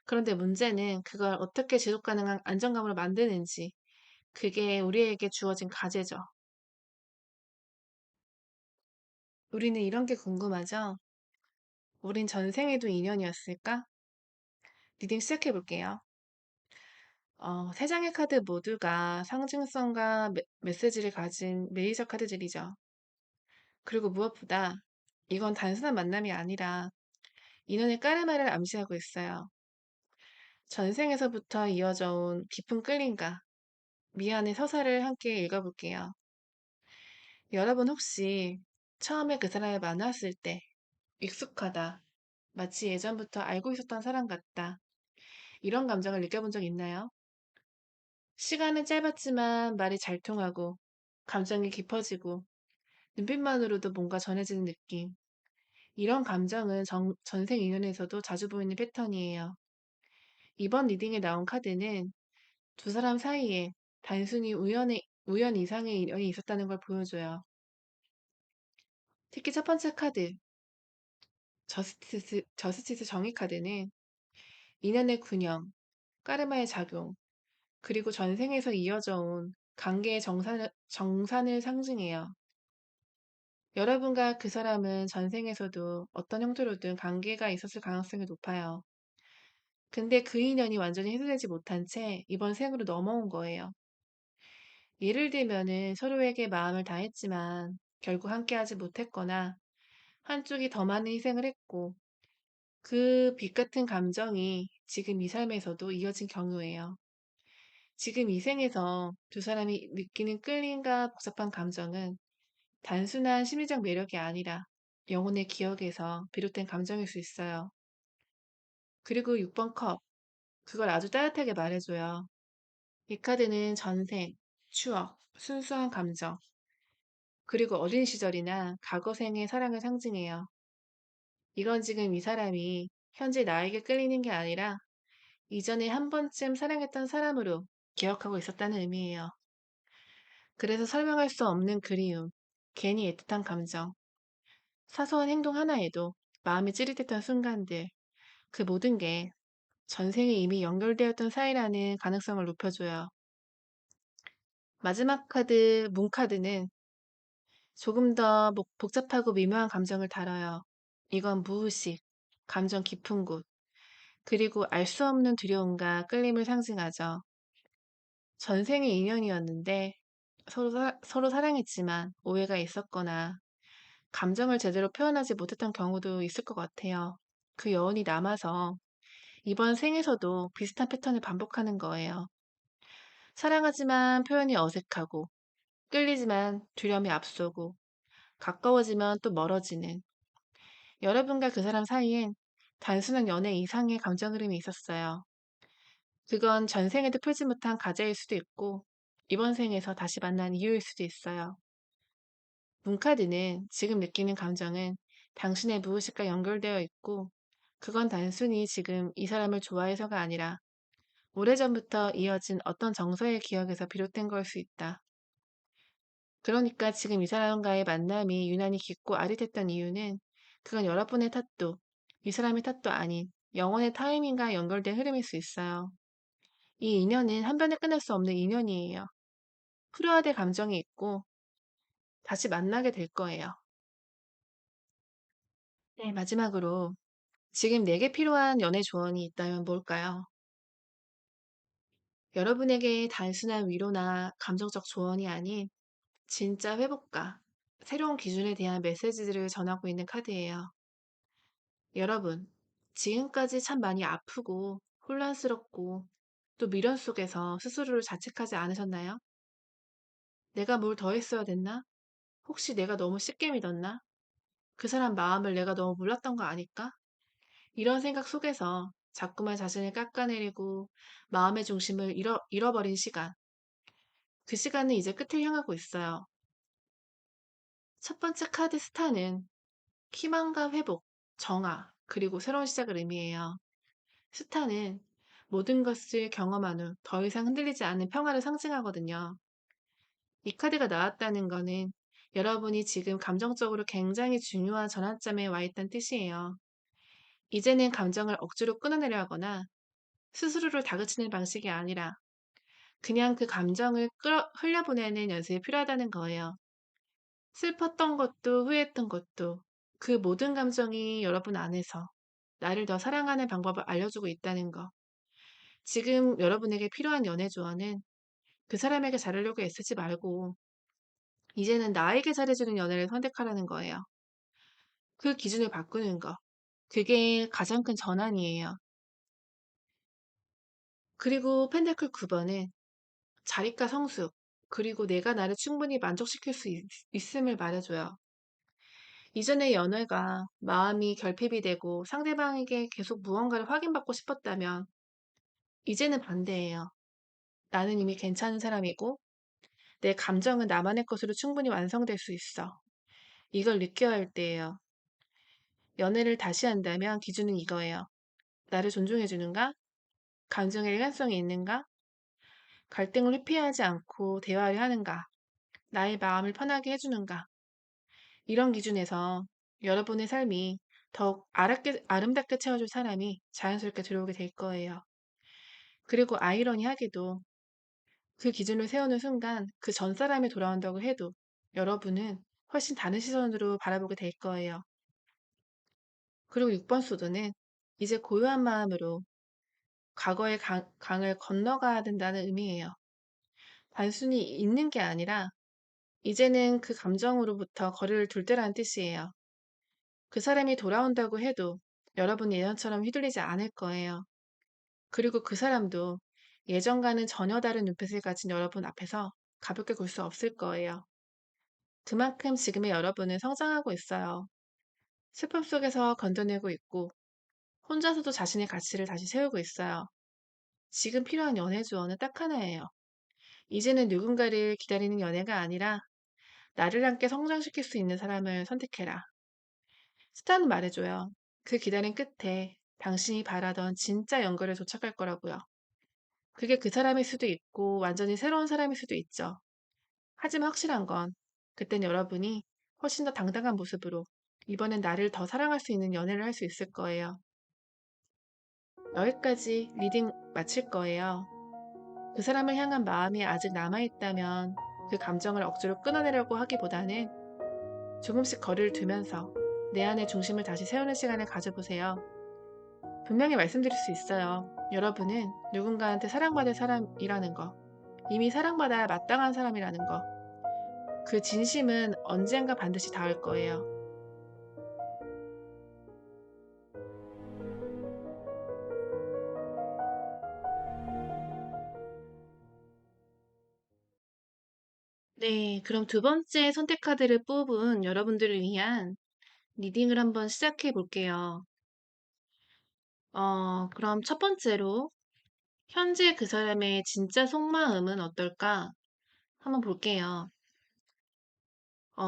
그런데 문제는 그걸 어떻게 지속 가능한 안정감으로 만드는지, 그게 우리에게 주어진 과제죠. 우리는 이런 게 궁금하죠? 우린 전생에도 인연이었을까? 리딩 시작해 볼게요. 세 장의 카드 모두가 상징성과 메시지를 가진 메이저 카드들이죠. 그리고 무엇보다 이건 단순한 만남이 아니라 인연의 까르마를 암시하고 있어요. 전생에서부터 이어져 온 깊은 끌림과 미안의 서사를 함께 읽어볼게요. 여러분 혹시 처음에 그 사람을 만났을 때 익숙하다, 마치 예전부터 알고 있었던 사람 같다, 이런 감정을 느껴본 적 있나요? 시간은 짧았지만 말이 잘 통하고 감정이 깊어지고 눈빛만으로도 뭔가 전해지는 느낌. 이런 감정은 전생 인연에서도 자주 보이는 패턴이에요. 이번 리딩에 나온 카드는 두 사람 사이에 단순히 우연 이상의 인연이 있었다는 걸 보여줘요. 특히 첫 번째 카드, 저스티스 정의 카드는 인연의 균형, 까르마의 작용, 그리고 전생에서 이어져 온 관계의 정산을 상징해요. 여러분과 그 사람은 전생에서도 어떤 형태로든 관계가 있었을 가능성이 높아요. 근데 그 인연이 완전히 해소되지 못한 채 이번 생으로 넘어온 거예요. 예를 들면은 서로에게 마음을 다했지만 결국 함께하지 못했거나 한쪽이 더 많은 희생을 했고 그 빛 같은 감정이 지금 이 삶에서도 이어진 경우예요. 지금 이 생에서 두 사람이 느끼는 끌림과 복잡한 감정은 단순한 심리적 매력이 아니라 영혼의 기억에서 비롯된 감정일 수 있어요. 그리고 6번 컵, 그걸 아주 따뜻하게 말해줘요. 이 카드는 전생, 추억, 순수한 감정, 그리고 어린 시절이나 과거 생의 사랑을 상징해요. 이건 지금 이 사람이 현재 나에게 끌리는 게 아니라 이전에 한 번쯤 사랑했던 사람으로 기억하고 있었다는 의미예요. 그래서 설명할 수 없는 그리움, 괜히 애틋한 감정, 사소한 행동 하나에도 마음이 찌릿했던 순간들, 그 모든 게 전생에 이미 연결되었던 사이라는 가능성을 높여줘요. 마지막 카드, 문카드는 조금 더 복잡하고 미묘한 감정을 다뤄요. 이건 무의식, 감정 깊은 곳, 그리고 알 수 없는 두려움과 끌림을 상징하죠. 전생의 인연이었는데 서로 사랑했지만 오해가 있었거나 감정을 제대로 표현하지 못했던 경우도 있을 것 같아요. 그 여운이 남아서 이번 생에서도 비슷한 패턴을 반복하는 거예요. 사랑하지만 표현이 어색하고, 끌리지만 두려움이 앞서고, 가까워지면 또 멀어지는 여러분과 그 사람 사이엔 단순한 연애 이상의 감정 흐름이 있었어요. 그건 전생에도 풀지 못한 과제일 수도 있고, 이번 생에서 다시 만난 이유일 수도 있어요. 문카드는 지금 느끼는 감정은 당신의 무의식과 연결되어 있고, 그건 단순히 지금 이 사람을 좋아해서가 아니라 오래전부터 이어진 어떤 정서의 기억에서 비롯된 걸 수 있다. 그러니까 지금 이 사람과의 만남이 유난히 깊고 아릿했던 이유는 그건 여러분의 탓도, 이 사람의 탓도 아닌 영혼의 타이밍과 연결된 흐름일 수 있어요. 이 인연은 한 번에 끝날 수 없는 인연이에요. 풀어야 될 감정이 있고 다시 만나게 될 거예요. 네, 마지막으로 지금 내게 필요한 연애 조언이 있다면 뭘까요? 여러분에게 단순한 위로나 감정적 조언이 아닌 진짜 회복과 새로운 기준에 대한 메시지들을 전하고 있는 카드예요. 여러분, 지금까지 참 많이 아프고 혼란스럽고 또 미련 속에서 스스로를 자책하지 않으셨나요? 내가 뭘 더 했어야 됐나? 혹시 내가 너무 쉽게 믿었나? 그 사람 마음을 내가 너무 몰랐던 거 아닐까? 이런 생각 속에서 자꾸만 자신을 깎아내리고 마음의 중심을 잃어버린 시간. 그 시간은 이제 끝을 향하고 있어요. 첫 번째 카드 스타는 희망과 회복, 정화, 그리고 새로운 시작을 의미해요. 스타는 모든 것을 경험한 후 더 이상 흔들리지 않는 평화를 상징하거든요. 이 카드가 나왔다는 거는 여러분이 지금 감정적으로 굉장히 중요한 전환점에 와 있다는 뜻이에요. 이제는 감정을 억지로 끊어내려 하거나 스스로를 다그치는 방식이 아니라 그냥 그 감정을 흘려보내는 연습이 필요하다는 거예요. 슬펐던 것도 후회했던 것도 그 모든 감정이 여러분 안에서 나를 더 사랑하는 방법을 알려주고 있다는 거. 지금 여러분에게 필요한 연애 조언은 그 사람에게 잘하려고 애쓰지 말고 이제는 나에게 잘해주는 연애를 선택하라는 거예요. 그 기준을 바꾸는 거. 그게 가장 큰 전환이에요. 그리고 펜타클 9번은 자립과 성숙, 그리고 내가 나를 충분히 만족시킬 수 있음을 말해줘요. 이전의 연애가 마음이 결핍이 되고 상대방에게 계속 무언가를 확인받고 싶었다면 이제는 반대예요. 나는 이미 괜찮은 사람이고 내 감정은 나만의 것으로 충분히 완성될 수 있어. 이걸 느껴야 할 때예요. 연애를 다시 한다면 기준은 이거예요. 나를 존중해주는가? 감정의 일관성이 있는가? 갈등을 회피하지 않고 대화를 하는가? 나의 마음을 편하게 해주는가? 이런 기준에서 여러분의 삶이 더욱 아름답게 채워줄 사람이 자연스럽게 들어오게 될 거예요. 그리고 아이러니하게도 그 기준을 세우는 순간 그 전 사람이 돌아온다고 해도 여러분은 훨씬 다른 시선으로 바라보게 될 거예요. 그리고 6번 소드는 이제 고요한 마음으로 과거의 강을 건너가야 된다는 의미예요. 단순히 있는 게 아니라 이제는 그 감정으로부터 거리를 둘 때라는 뜻이에요. 그 사람이 돌아온다고 해도 여러분이 예전처럼 휘둘리지 않을 거예요. 그리고 그 사람도 예전과는 전혀 다른 눈빛을 가진 여러분 앞에서 가볍게 굴 수 없을 거예요. 그만큼 지금의 여러분은 성장하고 있어요. 슬픔 속에서 건져내고 있고 혼자서도 자신의 가치를 다시 세우고 있어요. 지금 필요한 연애 조언은 딱 하나예요. 이제는 누군가를 기다리는 연애가 아니라 나를 함께 성장시킬 수 있는 사람을 선택해라. 스타는 말해줘요. 그 기다림 끝에 당신이 바라던 진짜 연결에 도착할 거라고요. 그게 그 사람일 수도 있고 완전히 새로운 사람일 수도 있죠. 하지만 확실한 건 그땐 여러분이 훨씬 더 당당한 모습으로 이번엔 나를 더 사랑할 수 있는 연애를 할 수 있을 거예요. 여기까지 리딩 마칠 거예요. 그 사람을 향한 마음이 아직 남아있다면 그 감정을 억지로 끊어내려고 하기보다는 조금씩 거리를 두면서 내 안의 중심을 다시 세우는 시간을 가져보세요. 분명히 말씀드릴 수 있어요. 여러분은 누군가한테 사랑받을 사람이라는 거, 이미 사랑받아야 마땅한 사람이라는 거, 그 진심은 언젠가 반드시 닿을 거예요. 네, 그럼 두 번째 선택 카드를 뽑은 여러분들을 위한 리딩을 한번 시작해 볼게요. 그럼 첫 번째로 현재 그 사람의 진짜 속마음은 어떨까? 한번 볼게요.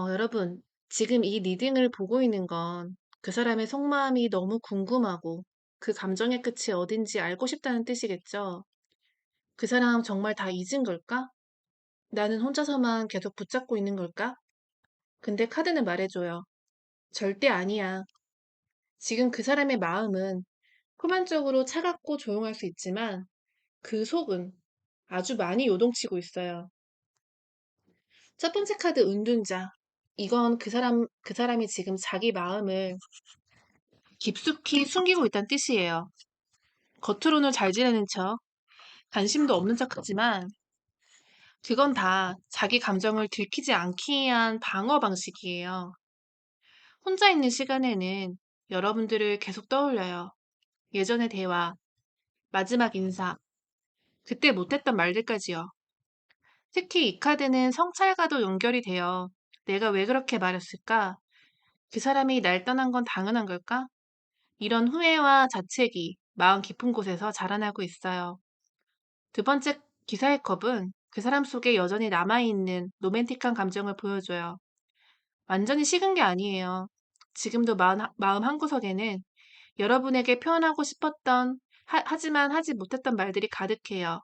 여러분, 지금 이 리딩을 보고 있는 건 그 사람의 속마음이 너무 궁금하고 그 감정의 끝이 어딘지 알고 싶다는 뜻이겠죠? 그 사람 정말 다 잊은 걸까? 나는 혼자서만 계속 붙잡고 있는 걸까? 근데 카드는 말해줘요. 절대 아니야. 지금 그 사람의 마음은 표면적으로 차갑고 조용할 수 있지만 그 속은 아주 많이 요동치고 있어요. 첫 번째 카드 은둔자. 이건 그 사람이 지금 자기 마음을 깊숙이 숨기고 있다는 뜻이에요. 겉으로는 잘 지내는 척, 관심도 없는 척 하지만 그건 다 자기 감정을 들키지 않기 위한 방어 방식이에요. 혼자 있는 시간에는 여러분들을 계속 떠올려요. 예전의 대화, 마지막 인사, 그때 못했던 말들까지요. 특히 이 카드는 성찰과도 연결이 돼요. 내가 왜 그렇게 말했을까? 그 사람이 날 떠난 건 당연한 걸까? 이런 후회와 자책이 마음 깊은 곳에서 자라나고 있어요. 두 번째 기사의 컵은 그 사람 속에 여전히 남아있는 로맨틱한 감정을 보여줘요. 완전히 식은 게 아니에요. 지금도 마음 한구석에는 여러분에게 표현하고 싶었던, 하지만 하지 못했던 말들이 가득해요.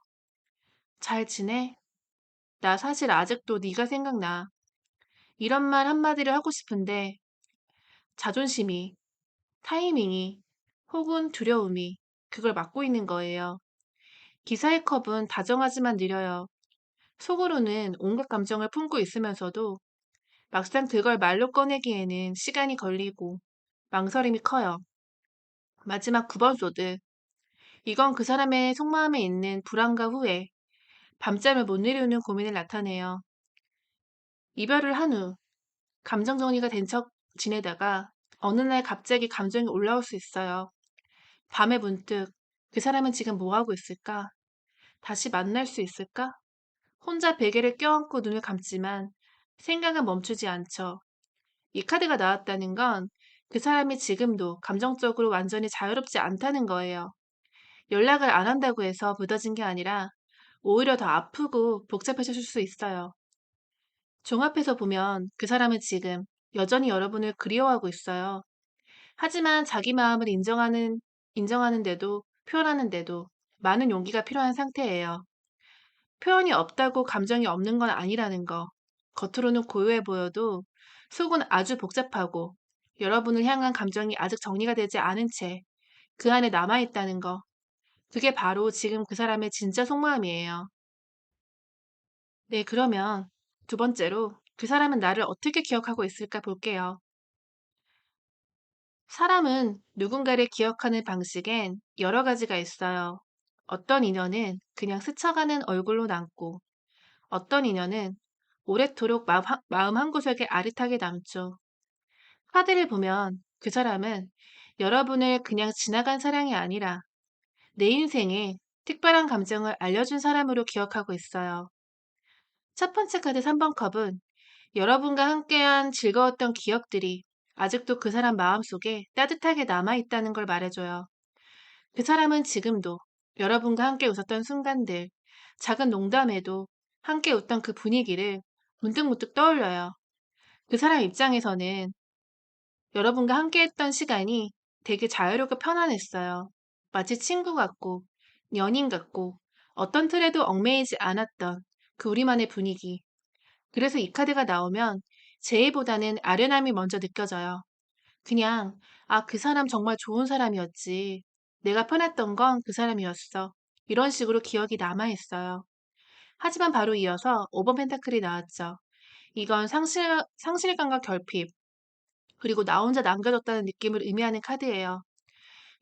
잘 지내? 나 사실 아직도 네가 생각나. 이런 말 한마디를 하고 싶은데 자존심이, 타이밍이, 혹은 두려움이 그걸 막고 있는 거예요. 기사의 컵은 다정하지만 느려요. 속으로는 온갖 감정을 품고 있으면서도 막상 그걸 말로 꺼내기에는 시간이 걸리고 망설임이 커요. 마지막 9번 소드. 이건 그 사람의 속마음에 있는 불안과 후회, 밤잠을 못 이루는 고민을 나타내요. 이별을 한 후 감정 정리가 된 척 지내다가 어느 날 갑자기 감정이 올라올 수 있어요. 밤에 문득 그 사람은 지금 뭐 하고 있을까? 다시 만날 수 있을까? 혼자 베개를 껴안고 눈을 감지만 생각은 멈추지 않죠. 이 카드가 나왔다는 건 그 사람이 지금도 감정적으로 완전히 자유롭지 않다는 거예요. 연락을 안 한다고 해서 무뎌진 게 아니라 오히려 더 아프고 복잡해질 수 있어요. 종합해서 보면 그 사람은 지금 여전히 여러분을 그리워하고 있어요. 하지만 자기 마음을 인정하는데도 표현하는데도 많은 용기가 필요한 상태예요. 표현이 없다고 감정이 없는 건 아니라는 거. 겉으로는 고요해 보여도 속은 아주 복잡하고 여러분을 향한 감정이 아직 정리가 되지 않은 채 그 안에 남아있다는 거. 그게 바로 지금 그 사람의 진짜 속마음이에요. 네, 그러면 두 번째로 그 사람은 나를 어떻게 기억하고 있을까 볼게요. 사람은 누군가를 기억하는 방식엔 여러 가지가 있어요. 어떤 인연은 그냥 스쳐가는 얼굴로 남고, 어떤 인연은 오래도록 마음 한구석에 아릿하게 남죠. 카드를 보면 그 사람은 여러분을 그냥 지나간 사랑이 아니라 내 인생에 특별한 감정을 알려준 사람으로 기억하고 있어요. 첫 번째 카드 3번 컵은 여러분과 함께한 즐거웠던 기억들이 아직도 그 사람 마음속에 따뜻하게 남아있다는 걸 말해줘요. 그 사람은 지금도 여러분과 함께 웃었던 순간들, 작은 농담에도 함께 웃던 그 분위기를 문득문득 떠올려요. 그 사람 입장에서는 여러분과 함께했던 시간이 되게 자유롭고 편안했어요. 마치 친구 같고, 연인 같고, 어떤 틀에도 얽매이지 않았던 그 우리만의 분위기. 그래서 이 카드가 나오면 제의보다는 아련함이 먼저 느껴져요. 그냥, 아, 그 사람 정말 좋은 사람이었지. 내가 편했던 건 그 사람이었어. 이런 식으로 기억이 남아있어요. 하지만 바로 이어서 5번 펜타클이 나왔죠. 이건 상실감과 결핍, 그리고 나 혼자 남겨졌다는 느낌을 의미하는 카드예요.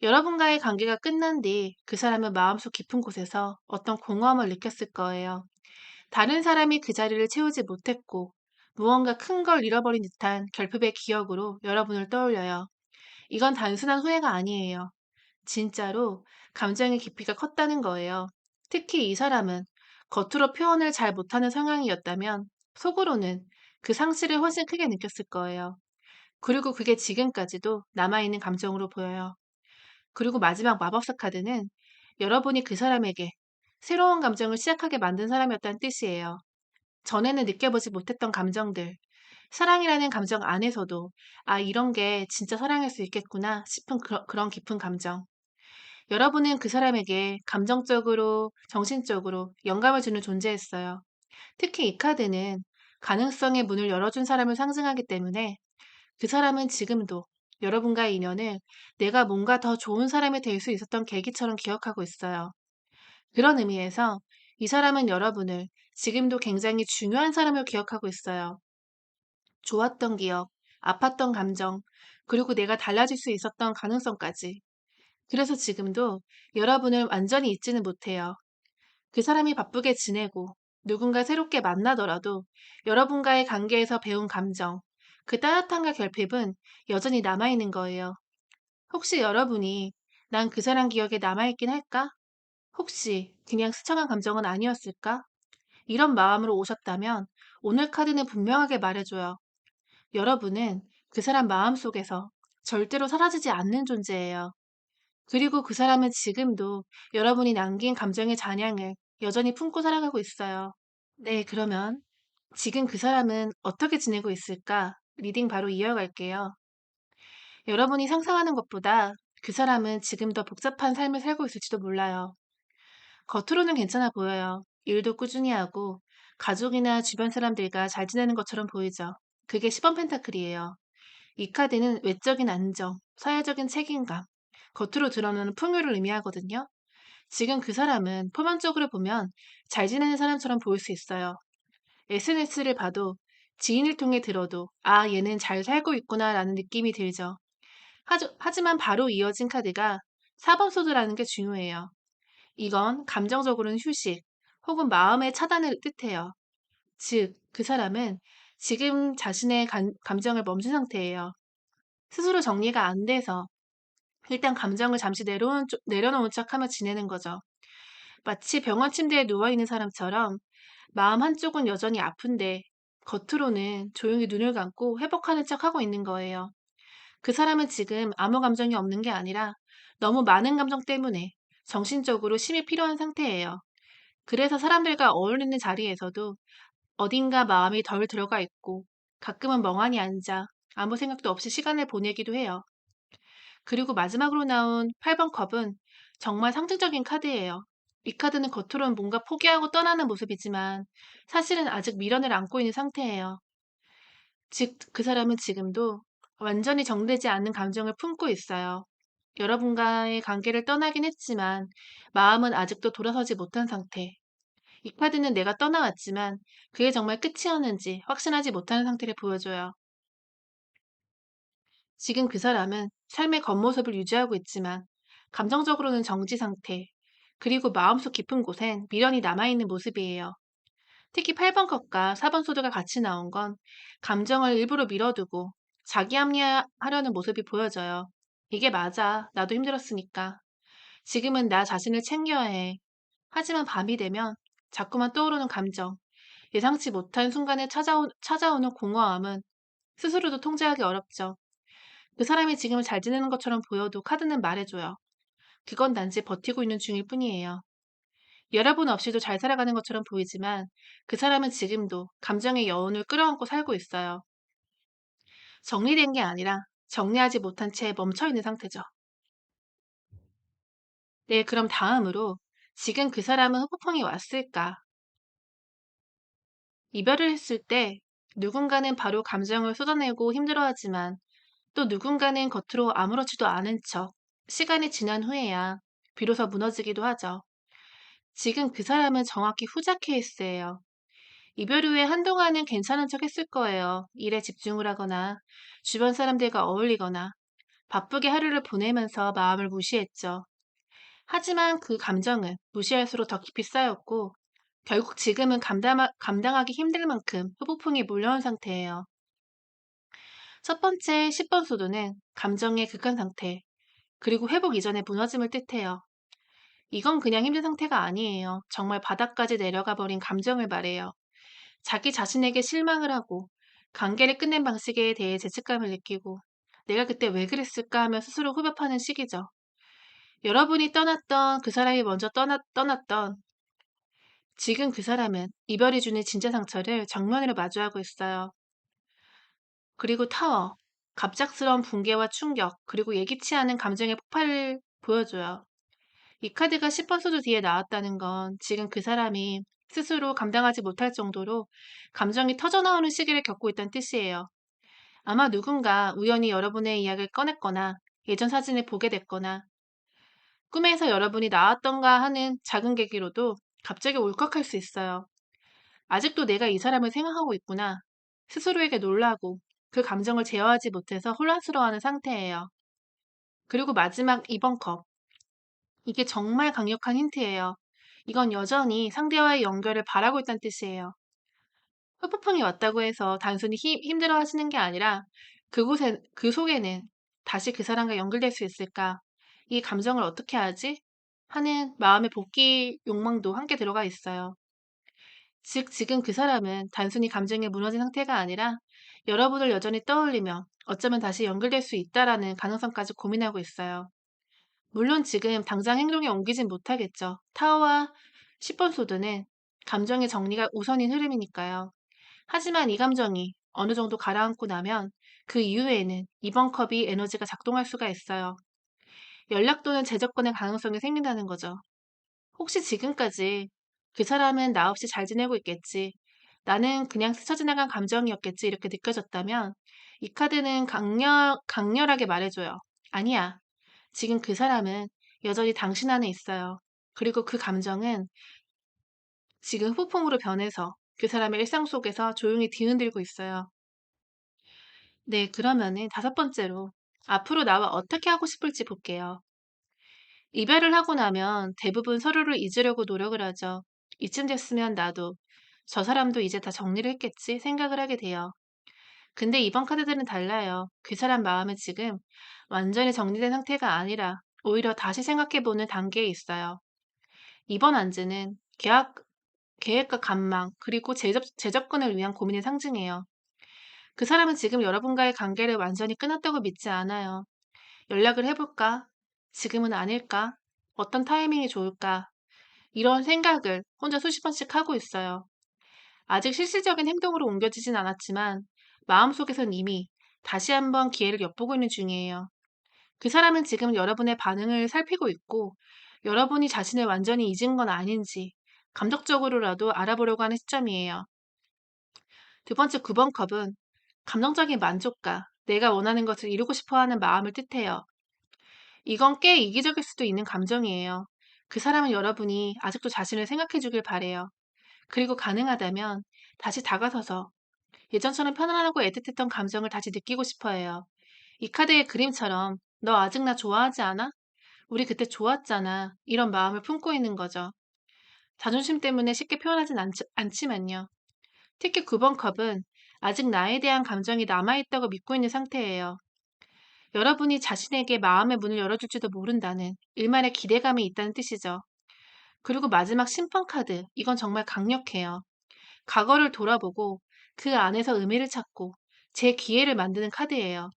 여러분과의 관계가 끝난 뒤 그 사람은 마음속 깊은 곳에서 어떤 공허함을 느꼈을 거예요. 다른 사람이 그 자리를 채우지 못했고 무언가 큰 걸 잃어버린 듯한 결핍의 기억으로 여러분을 떠올려요. 이건 단순한 후회가 아니에요. 진짜로 감정의 깊이가 컸다는 거예요. 특히 이 사람은 겉으로 표현을 잘 못하는 성향이었다면 속으로는 그 상실을 훨씬 크게 느꼈을 거예요. 그리고 그게 지금까지도 남아있는 감정으로 보여요. 그리고 마지막 마법사 카드는 여러분이 그 사람에게 새로운 감정을 시작하게 만든 사람이었다는 뜻이에요. 전에는 느껴보지 못했던 감정들, 사랑이라는 감정 안에서도 아, 이런 게 진짜 사랑일 수 있겠구나 싶은 그런 깊은 감정. 여러분은 그 사람에게 감정적으로, 정신적으로 영감을 주는 존재였어요. 특히 이 카드는 가능성의 문을 열어준 사람을 상징하기 때문에 그 사람은 지금도 여러분과의 인연을 내가 뭔가 더 좋은 사람이 될 수 있었던 계기처럼 기억하고 있어요. 그런 의미에서 이 사람은 여러분을 지금도 굉장히 중요한 사람으로 기억하고 있어요. 좋았던 기억, 아팠던 감정, 그리고 내가 달라질 수 있었던 가능성까지. 그래서 지금도 여러분을 완전히 잊지는 못해요. 그 사람이 바쁘게 지내고 누군가 새롭게 만나더라도 여러분과의 관계에서 배운 감정, 그 따뜻함과 결핍은 여전히 남아있는 거예요. 혹시 여러분이 난 그 사람 기억에 남아있긴 할까? 혹시 그냥 스쳐간 감정은 아니었을까? 이런 마음으로 오셨다면 오늘 카드는 분명하게 말해줘요. 여러분은 그 사람 마음속에서 절대로 사라지지 않는 존재예요. 그리고 그 사람은 지금도 여러분이 남긴 감정의 잔향을 여전히 품고 살아가고 있어요. 네, 그러면 지금 그 사람은 어떻게 지내고 있을까? 리딩 바로 이어갈게요. 여러분이 상상하는 것보다 그 사람은 지금 더 복잡한 삶을 살고 있을지도 몰라요. 겉으로는 괜찮아 보여요. 일도 꾸준히 하고 가족이나 주변 사람들과 잘 지내는 것처럼 보이죠. 그게 10번 펜타클이에요. 이 카드는 외적인 안정, 사회적인 책임감, 겉으로 드러나는 풍요를 의미하거든요. 지금 그 사람은 표면적으로 보면 잘 지내는 사람처럼 보일 수 있어요. SNS를 봐도 지인을 통해 들어도 아, 얘는 잘 살고 있구나라는 느낌이 들죠. 하지만 바로 이어진 카드가 4번 소드라는 게 중요해요. 이건 감정적으로는 휴식 혹은 마음의 차단을 뜻해요. 즉, 그 사람은 지금 자신의 감정을 멈춘 상태예요. 스스로 정리가 안 돼서 일단 감정을 잠시 내려놓은 척하며 지내는 거죠. 마치 병원 침대에 누워있는 사람처럼 마음 한쪽은 여전히 아픈데 겉으로는 조용히 눈을 감고 회복하는 척하고 있는 거예요. 그 사람은 지금 아무 감정이 없는 게 아니라 너무 많은 감정 때문에 정신적으로 쉼이 필요한 상태예요. 그래서 사람들과 어울리는 자리에서도 어딘가 마음이 덜 들어가 있고 가끔은 멍하니 앉아 아무 생각도 없이 시간을 보내기도 해요. 그리고 마지막으로 나온 8번 컵은 정말 상징적인 카드예요. 이 카드는 겉으로는 뭔가 포기하고 떠나는 모습이지만 사실은 아직 미련을 안고 있는 상태예요. 즉, 그 사람은 지금도 완전히 정되지 않는 감정을 품고 있어요. 여러분과의 관계를 떠나긴 했지만 마음은 아직도 돌아서지 못한 상태. 이 카드는 내가 떠나왔지만 그게 정말 끝이었는지 확신하지 못하는 상태를 보여줘요. 지금 그 사람은 삶의 겉모습을 유지하고 있지만 감정적으로는 정지 상태, 그리고 마음속 깊은 곳엔 미련이 남아있는 모습이에요. 특히 8번 컵과 4번 소드가 같이 나온 건 감정을 일부러 밀어두고 자기 합리화하려는 모습이 보여져요. 이게 맞아. 나도 힘들었으니까. 지금은 나 자신을 챙겨야 해. 하지만 밤이 되면 자꾸만 떠오르는 감정, 예상치 못한 순간에 찾아오는 공허함은 스스로도 통제하기 어렵죠. 그 사람이 지금 잘 지내는 것처럼 보여도 카드는 말해줘요. 그건 단지 버티고 있는 중일 뿐이에요. 여러분 없이도 잘 살아가는 것처럼 보이지만 그 사람은 지금도 감정의 여운을 끌어안고 살고 있어요. 정리된 게 아니라 정리하지 못한 채 멈춰 있는 상태죠. 네, 그럼 다음으로 지금 그 사람은 후폭풍이 왔을까? 이별을 했을 때 누군가는 바로 감정을 쏟아내고 힘들어하지만 또 누군가는 겉으로 아무렇지도 않은 척 시간이 지난 후에야 비로소 무너지기도 하죠. 지금 그 사람은 정확히 후자 케이스예요. 이별 후에 한동안은 괜찮은 척 했을 거예요. 일에 집중을 하거나 주변 사람들과 어울리거나 바쁘게 하루를 보내면서 마음을 무시했죠. 하지만 그 감정은 무시할수록 더 깊이 쌓였고 결국 지금은 감당하기 힘들 만큼 후폭풍이 몰려온 상태예요. 첫 번째 10번 소도는 감정의 극한 상태, 그리고 회복 이전의 무너짐을 뜻해요. 이건 그냥 힘든 상태가 아니에요. 정말 바닥까지 내려가 버린 감정을 말해요. 자기 자신에게 실망을 하고 관계를 끝낸 방식에 대해 죄책감을 느끼고 내가 그때 왜 그랬을까 하며 스스로 후벼파는 시기죠. 여러분이 떠났던 그 사람이 먼저 떠났던 지금 그 사람은 이별이 주는 진짜 상처를 정면으로 마주하고 있어요. 그리고 타워. 갑작스러운 붕괴와 충격, 그리고 예기치 않은 감정의 폭발을 보여줘요. 이 카드가 10번 소드 뒤에 나왔다는 건 지금 그 사람이 스스로 감당하지 못할 정도로 감정이 터져나오는 시기를 겪고 있다는 뜻이에요. 아마 누군가 우연히 여러분의 이야기를 꺼냈거나 예전 사진을 보게 됐거나 꿈에서 여러분이 나왔던가 하는 작은 계기로도 갑자기 울컥할 수 있어요. 아직도 내가 이 사람을 생각하고 있구나. 스스로에게 놀라고 그 감정을 제어하지 못해서 혼란스러워하는 상태예요. 그리고 마지막 2번 컵. 이게 정말 강력한 힌트예요. 이건 여전히 상대와의 연결을 바라고 있다는 뜻이에요. 후폭풍이 왔다고 해서 단순히 힘들어 하시는 게 아니라 그 속에는 다시 그 사람과 연결될 수 있을까? 이 감정을 어떻게 하지? 하는 마음의 복귀 욕망도 함께 들어가 있어요. 즉, 지금 그 사람은 단순히 감정에 무너진 상태가 아니라 여러분을 여전히 떠올리며 어쩌면 다시 연결될 수 있다라는 가능성까지 고민하고 있어요. 물론 지금 당장 행동에 옮기진 못하겠죠. 타워와 10번 소드는 감정의 정리가 우선인 흐름이니까요. 하지만 이 감정이 어느 정도 가라앉고 나면 그 이후에는 이번 컵이 에너지가 작동할 수가 있어요. 연락 또는 재접근의 가능성이 생긴다는 거죠. 혹시 지금까지 그 사람은 나 없이 잘 지내고 있겠지. 나는 그냥 스쳐 지나간 감정이었겠지. 이렇게 느껴졌다면 이 카드는 강렬하게 말해줘요. 아니야. 지금 그 사람은 여전히 당신 안에 있어요. 그리고 그 감정은 지금 후폭풍으로 변해서 그 사람의 일상 속에서 조용히 뒤흔들고 있어요. 네, 그러면은 다섯 번째로 앞으로 나와 어떻게 하고 싶을지 볼게요. 이별을 하고 나면 대부분 서로를 잊으려고 노력을 하죠. 이쯤 됐으면 나도 저 사람도 이제 다 정리를 했겠지 생각을 하게 돼요. 근데 이번 카드들은 달라요. 그 사람 마음은 지금 완전히 정리된 상태가 아니라 오히려 다시 생각해보는 단계에 있어요. 이번 안즈는 계획과 간망, 그리고 재접근을 위한 고민의 상징이에요. 그 사람은 지금 여러분과의 관계를 완전히 끊었다고 믿지 않아요. 연락을 해볼까? 지금은 아닐까? 어떤 타이밍이 좋을까? 이런 생각을 혼자 수십 번씩 하고 있어요. 아직 실질적인 행동으로 옮겨지진 않았지만 마음속에선 이미 다시 한번 기회를 엿보고 있는 중이에요. 그 사람은 지금 여러분의 반응을 살피고 있고 여러분이 자신을 완전히 잊은 건 아닌지 감정적으로라도 알아보려고 하는 시점이에요. 두 번째 9번 컵은 감정적인 만족감, 내가 원하는 것을 이루고 싶어 하는 마음을 뜻해요. 이건 꽤 이기적일 수도 있는 감정이에요. 그 사람은 여러분이 아직도 자신을 생각해 주길 바래요. 그리고 가능하다면 다시 다가서서 예전처럼 편안하고 애틋했던 감정을 다시 느끼고 싶어 해요. 이 카드의 그림처럼 너 아직 나 좋아하지 않아? 우리 그때 좋았잖아. 이런 마음을 품고 있는 거죠. 자존심 때문에 쉽게 표현하진 않지만요. 특히 9번 컵은 아직 나에 대한 감정이 남아있다고 믿고 있는 상태예요. 여러분이 자신에게 마음의 문을 열어줄지도 모른다는 일말의 기대감이 있다는 뜻이죠. 그리고 마지막 심판 카드. 이건 정말 강력해요. 과거를 돌아보고 그 안에서 의미를 찾고 제 기회를 만드는 카드예요.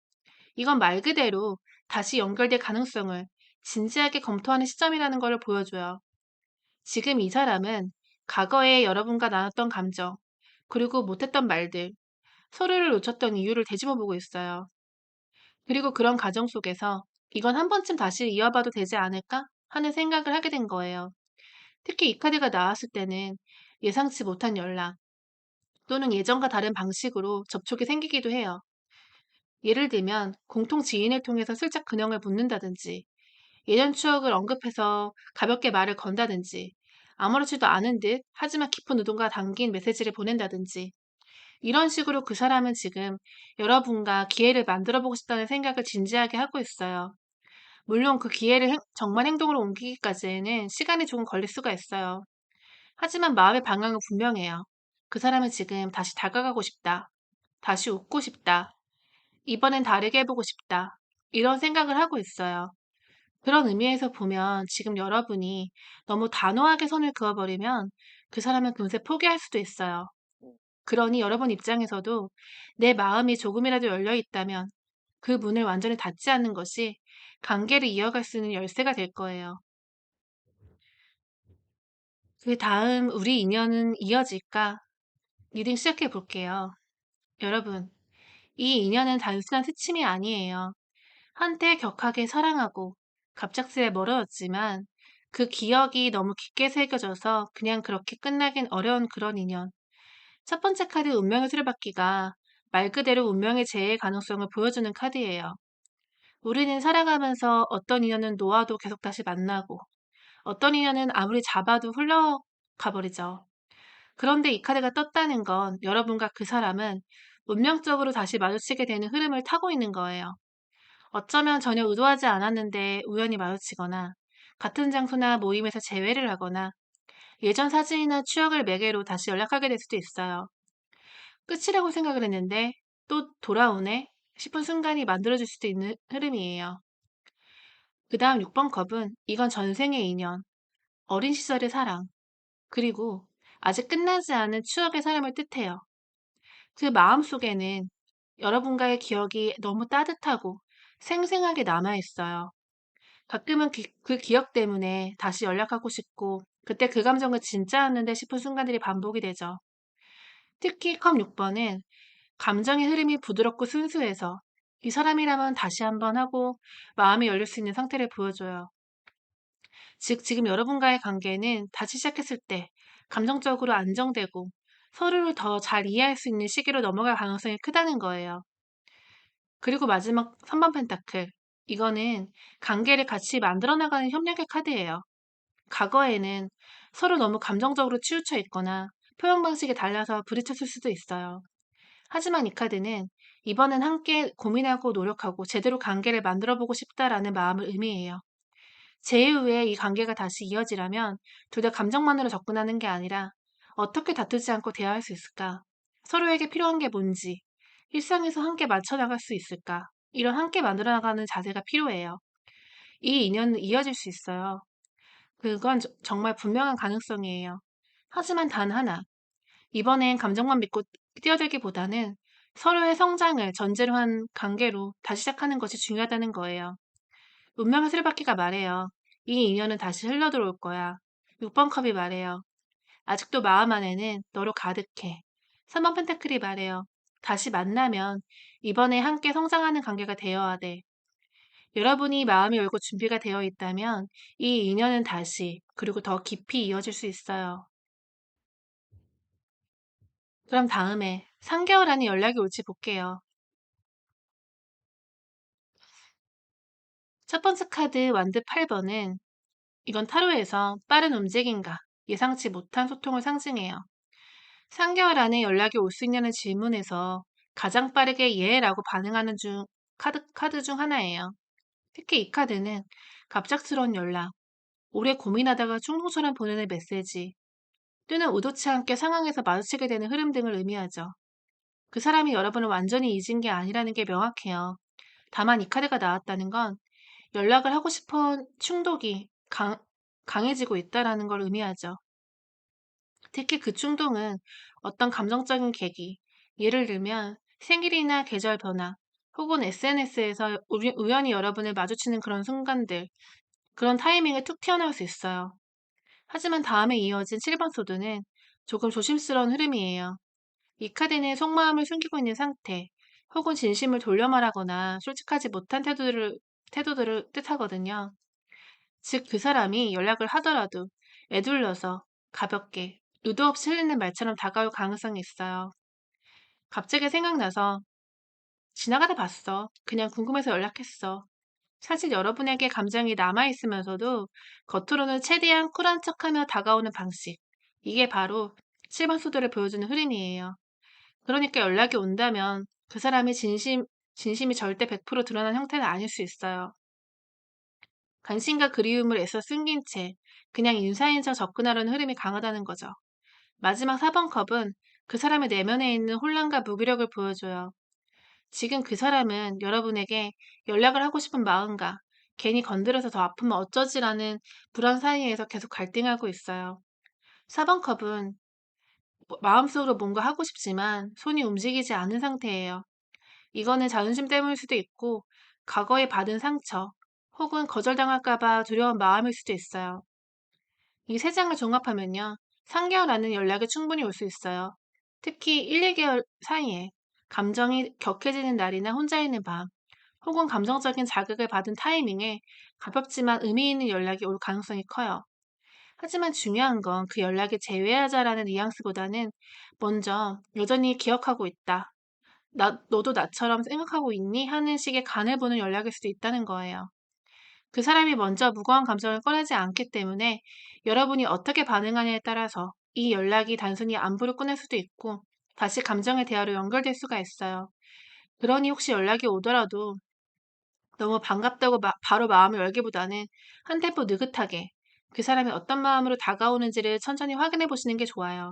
이건 말 그대로 다시 연결될 가능성을 진지하게 검토하는 시점이라는 것을 보여줘요. 지금 이 사람은 과거에 여러분과 나눴던 감정, 그리고 못했던 말들, 서로를 놓쳤던 이유를 되짚어 보고 있어요. 그리고 그런 과정 속에서 이건 한 번쯤 다시 이어봐도 되지 않을까 하는 생각을 하게 된 거예요. 특히 이 카드가 나왔을 때는 예상치 못한 연락 또는 예전과 다른 방식으로 접촉이 생기기도 해요. 예를 들면 공통 지인을 통해서 슬쩍 근황을 묻는다든지 예전 추억을 언급해서 가볍게 말을 건다든지 아무렇지도 않은 듯 하지만 깊은 의도가 담긴 메시지를 보낸다든지 이런 식으로 그 사람은 지금 여러분과 기회를 만들어 보고 싶다는 생각을 진지하게 하고 있어요. 물론 그 기회를 정말 행동으로 옮기기까지는 시간이 조금 걸릴 수가 있어요. 하지만 마음의 방향은 분명해요. 그 사람은 지금 다시 다가가고 싶다. 다시 웃고 싶다. 이번엔 다르게 해보고 싶다. 이런 생각을 하고 있어요. 그런 의미에서 보면 지금 여러분이 너무 단호하게 선을 그어버리면 그 사람은 금세 포기할 수도 있어요. 그러니 여러분 입장에서도 내 마음이 조금이라도 열려 있다면 그 문을 완전히 닫지 않는 것이 관계를 이어갈 수 있는 열쇠가 될 거예요. 그 다음 우리 인연은 이어질까? 리딩 시작해 볼게요. 여러분, 이 인연은 단순한 스침이 아니에요. 한때 격하게 사랑하고 갑작스레 멀어졌지만 그 기억이 너무 깊게 새겨져서 그냥 그렇게 끝나긴 어려운 그런 인연. 첫 번째 카드 운명의 수레바퀴가 말 그대로 운명의 재해의 가능성을 보여주는 카드예요. 우리는 살아가면서 어떤 인연은 놓아도 계속 다시 만나고 어떤 인연은 아무리 잡아도 흘러가 버리죠. 그런데 이 카드가 떴다는 건 여러분과 그 사람은 운명적으로 다시 마주치게 되는 흐름을 타고 있는 거예요. 어쩌면 전혀 의도하지 않았는데 우연히 마주치거나 같은 장소나 모임에서 재회를 하거나 예전 사진이나 추억을 매개로 다시 연락하게 될 수도 있어요. 끝이라고 생각을 했는데 또 돌아오네 싶은 순간이 만들어질 수도 있는 흐름이에요. 그 다음 6번 컵은 이건 전생의 인연, 어린 시절의 사랑, 그리고 아직 끝나지 않은 추억의 사람을 뜻해요. 그 마음속에는 여러분과의 기억이 너무 따뜻하고 생생하게 남아있어요. 가끔은 그 기억 때문에 다시 연락하고 싶고 그때 그 감정은 진짜였는데 싶은 순간들이 반복이 되죠. 특히 컵 6번은 감정의 흐름이 부드럽고 순수해서 이 사람이라면 다시 한번 하고 마음이 열릴 수 있는 상태를 보여줘요. 즉, 지금 여러분과의 관계는 다시 시작했을 때 감정적으로 안정되고 서로를 더 잘 이해할 수 있는 시기로 넘어갈 가능성이 크다는 거예요. 그리고 마지막 3번 펜타클. 이거는 관계를 같이 만들어 나가는 협력의 카드예요. 과거에는 서로 너무 감정적으로 치우쳐 있거나 표현 방식이 달라서 부딪혔을 수도 있어요. 하지만 이 카드는 이번엔 함께 고민하고 노력하고 제대로 관계를 만들어 보고 싶다라는 마음을 의미해요. 제2후에 이 관계가 다시 이어지려면 둘 다 감정만으로 접근하는 게 아니라 어떻게 다투지 않고 대화할 수 있을까? 서로에게 필요한 게 뭔지, 일상에서 함께 맞춰 나갈 수 있을까? 이런 함께 만들어 나가는 자세가 필요해요. 이 인연은 이어질 수 있어요. 그건 정말 분명한 가능성이에요. 하지만 단 하나, 이번엔 감정만 믿고 뛰어들기보다는 서로의 성장을 전제로 한 관계로 다시 시작하는 것이 중요하다는 거예요. 운명의 술바퀴가 말해요. 이 인연은 다시 흘러들어올 거야. 6번 컵이 말해요. 아직도 마음 안에는 너로 가득해. 3번 펜타클이 말해요. 다시 만나면 이번에 함께 성장하는 관계가 되어야 돼. 여러분이 마음이 열고 준비가 되어 있다면 이 인연은 다시 그리고 더 깊이 이어질 수 있어요. 그럼 다음에 3개월 안에 연락이 올지 볼게요. 첫 번째 카드 완드 8번은 이건 타로에서 빠른 움직임과 예상치 못한 소통을 상징해요. 3개월 안에 연락이 올 수 있냐는 질문에서 가장 빠르게 예라고 반응하는 카드 중 하나예요. 특히 이 카드는 갑작스러운 연락, 오래 고민하다가 충동처럼 보내는 메시지, 또는 의도치 않게 상황에서 마주치게 되는 흐름 등을 의미하죠. 그 사람이 여러분을 완전히 잊은 게 아니라는 게 명확해요. 다만 이 카드가 나왔다는 건 연락을 하고 싶은 충동이 강해지고 있다라는 걸 의미하죠. 특히 그 충동은 어떤 감정적인 계기, 예를 들면 생일이나 계절 변화, 혹은 SNS에서 우연히 여러분을 마주치는 그런 순간들, 그런 타이밍에 툭 튀어나올 수 있어요. 하지만 다음에 이어진 7번 소드는 조금 조심스러운 흐름이에요. 이 카드는 속마음을 숨기고 있는 상태, 혹은 진심을 돌려 말하거나 솔직하지 못한 태도들을 뜻하거든요. 즉, 그 사람이 연락을 하더라도 에둘러서 가볍게 누드 없이 흘리는 말처럼 다가올 가능성이 있어요. 갑자기 생각나서 지나가다 봤어. 그냥 궁금해서 연락했어. 사실 여러분에게 감정이 남아있으면서도 겉으로는 최대한 쿨한 척하며 다가오는 방식. 이게 바로 실번 수도를 보여주는 흐름이에요. 그러니까 연락이 온다면 그 사람의 진심이 절대 100% 드러난 형태는 아닐 수 있어요. 관심과 그리움을 애써 숨긴 채 그냥 인사인 척 접근하려는 흐름이 강하다는 거죠. 마지막 4번 컵은 그 사람의 내면에 있는 혼란과 무기력을 보여줘요. 지금 그 사람은 여러분에게 연락을 하고 싶은 마음과 괜히 건드려서 더 아프면 어쩌지라는 불안 사이에서 계속 갈등하고 있어요. 4번 컵은 마음속으로 뭔가 하고 싶지만 손이 움직이지 않은 상태예요. 이거는 자존심 때문일 수도 있고 과거에 받은 상처 혹은 거절당할까봐 두려운 마음일 수도 있어요. 이 세 장을 종합하면요. 3개월 안에 연락이 충분히 올 수 있어요. 특히 1, 2개월 사이에 감정이 격해지는 날이나 혼자 있는 밤, 혹은 감정적인 자극을 받은 타이밍에 가볍지만 의미 있는 연락이 올 가능성이 커요. 하지만 중요한 건 그 연락을 제외하자라는 뉘앙스보다는 먼저 여전히 기억하고 있다. 너도 나처럼 생각하고 있니? 하는 식의 간을 보는 연락일 수도 있다는 거예요. 그 사람이 먼저 무거운 감정을 꺼내지 않기 때문에 여러분이 어떻게 반응하냐에 따라서 이 연락이 단순히 안부를 꺼낼 수도 있고 다시 감정의 대화로 연결될 수가 있어요. 그러니 혹시 연락이 오더라도 너무 반갑다고 바로 마음을 열기보다는 한 템포 느긋하게 그 사람이 어떤 마음으로 다가오는지를 천천히 확인해 보시는 게 좋아요.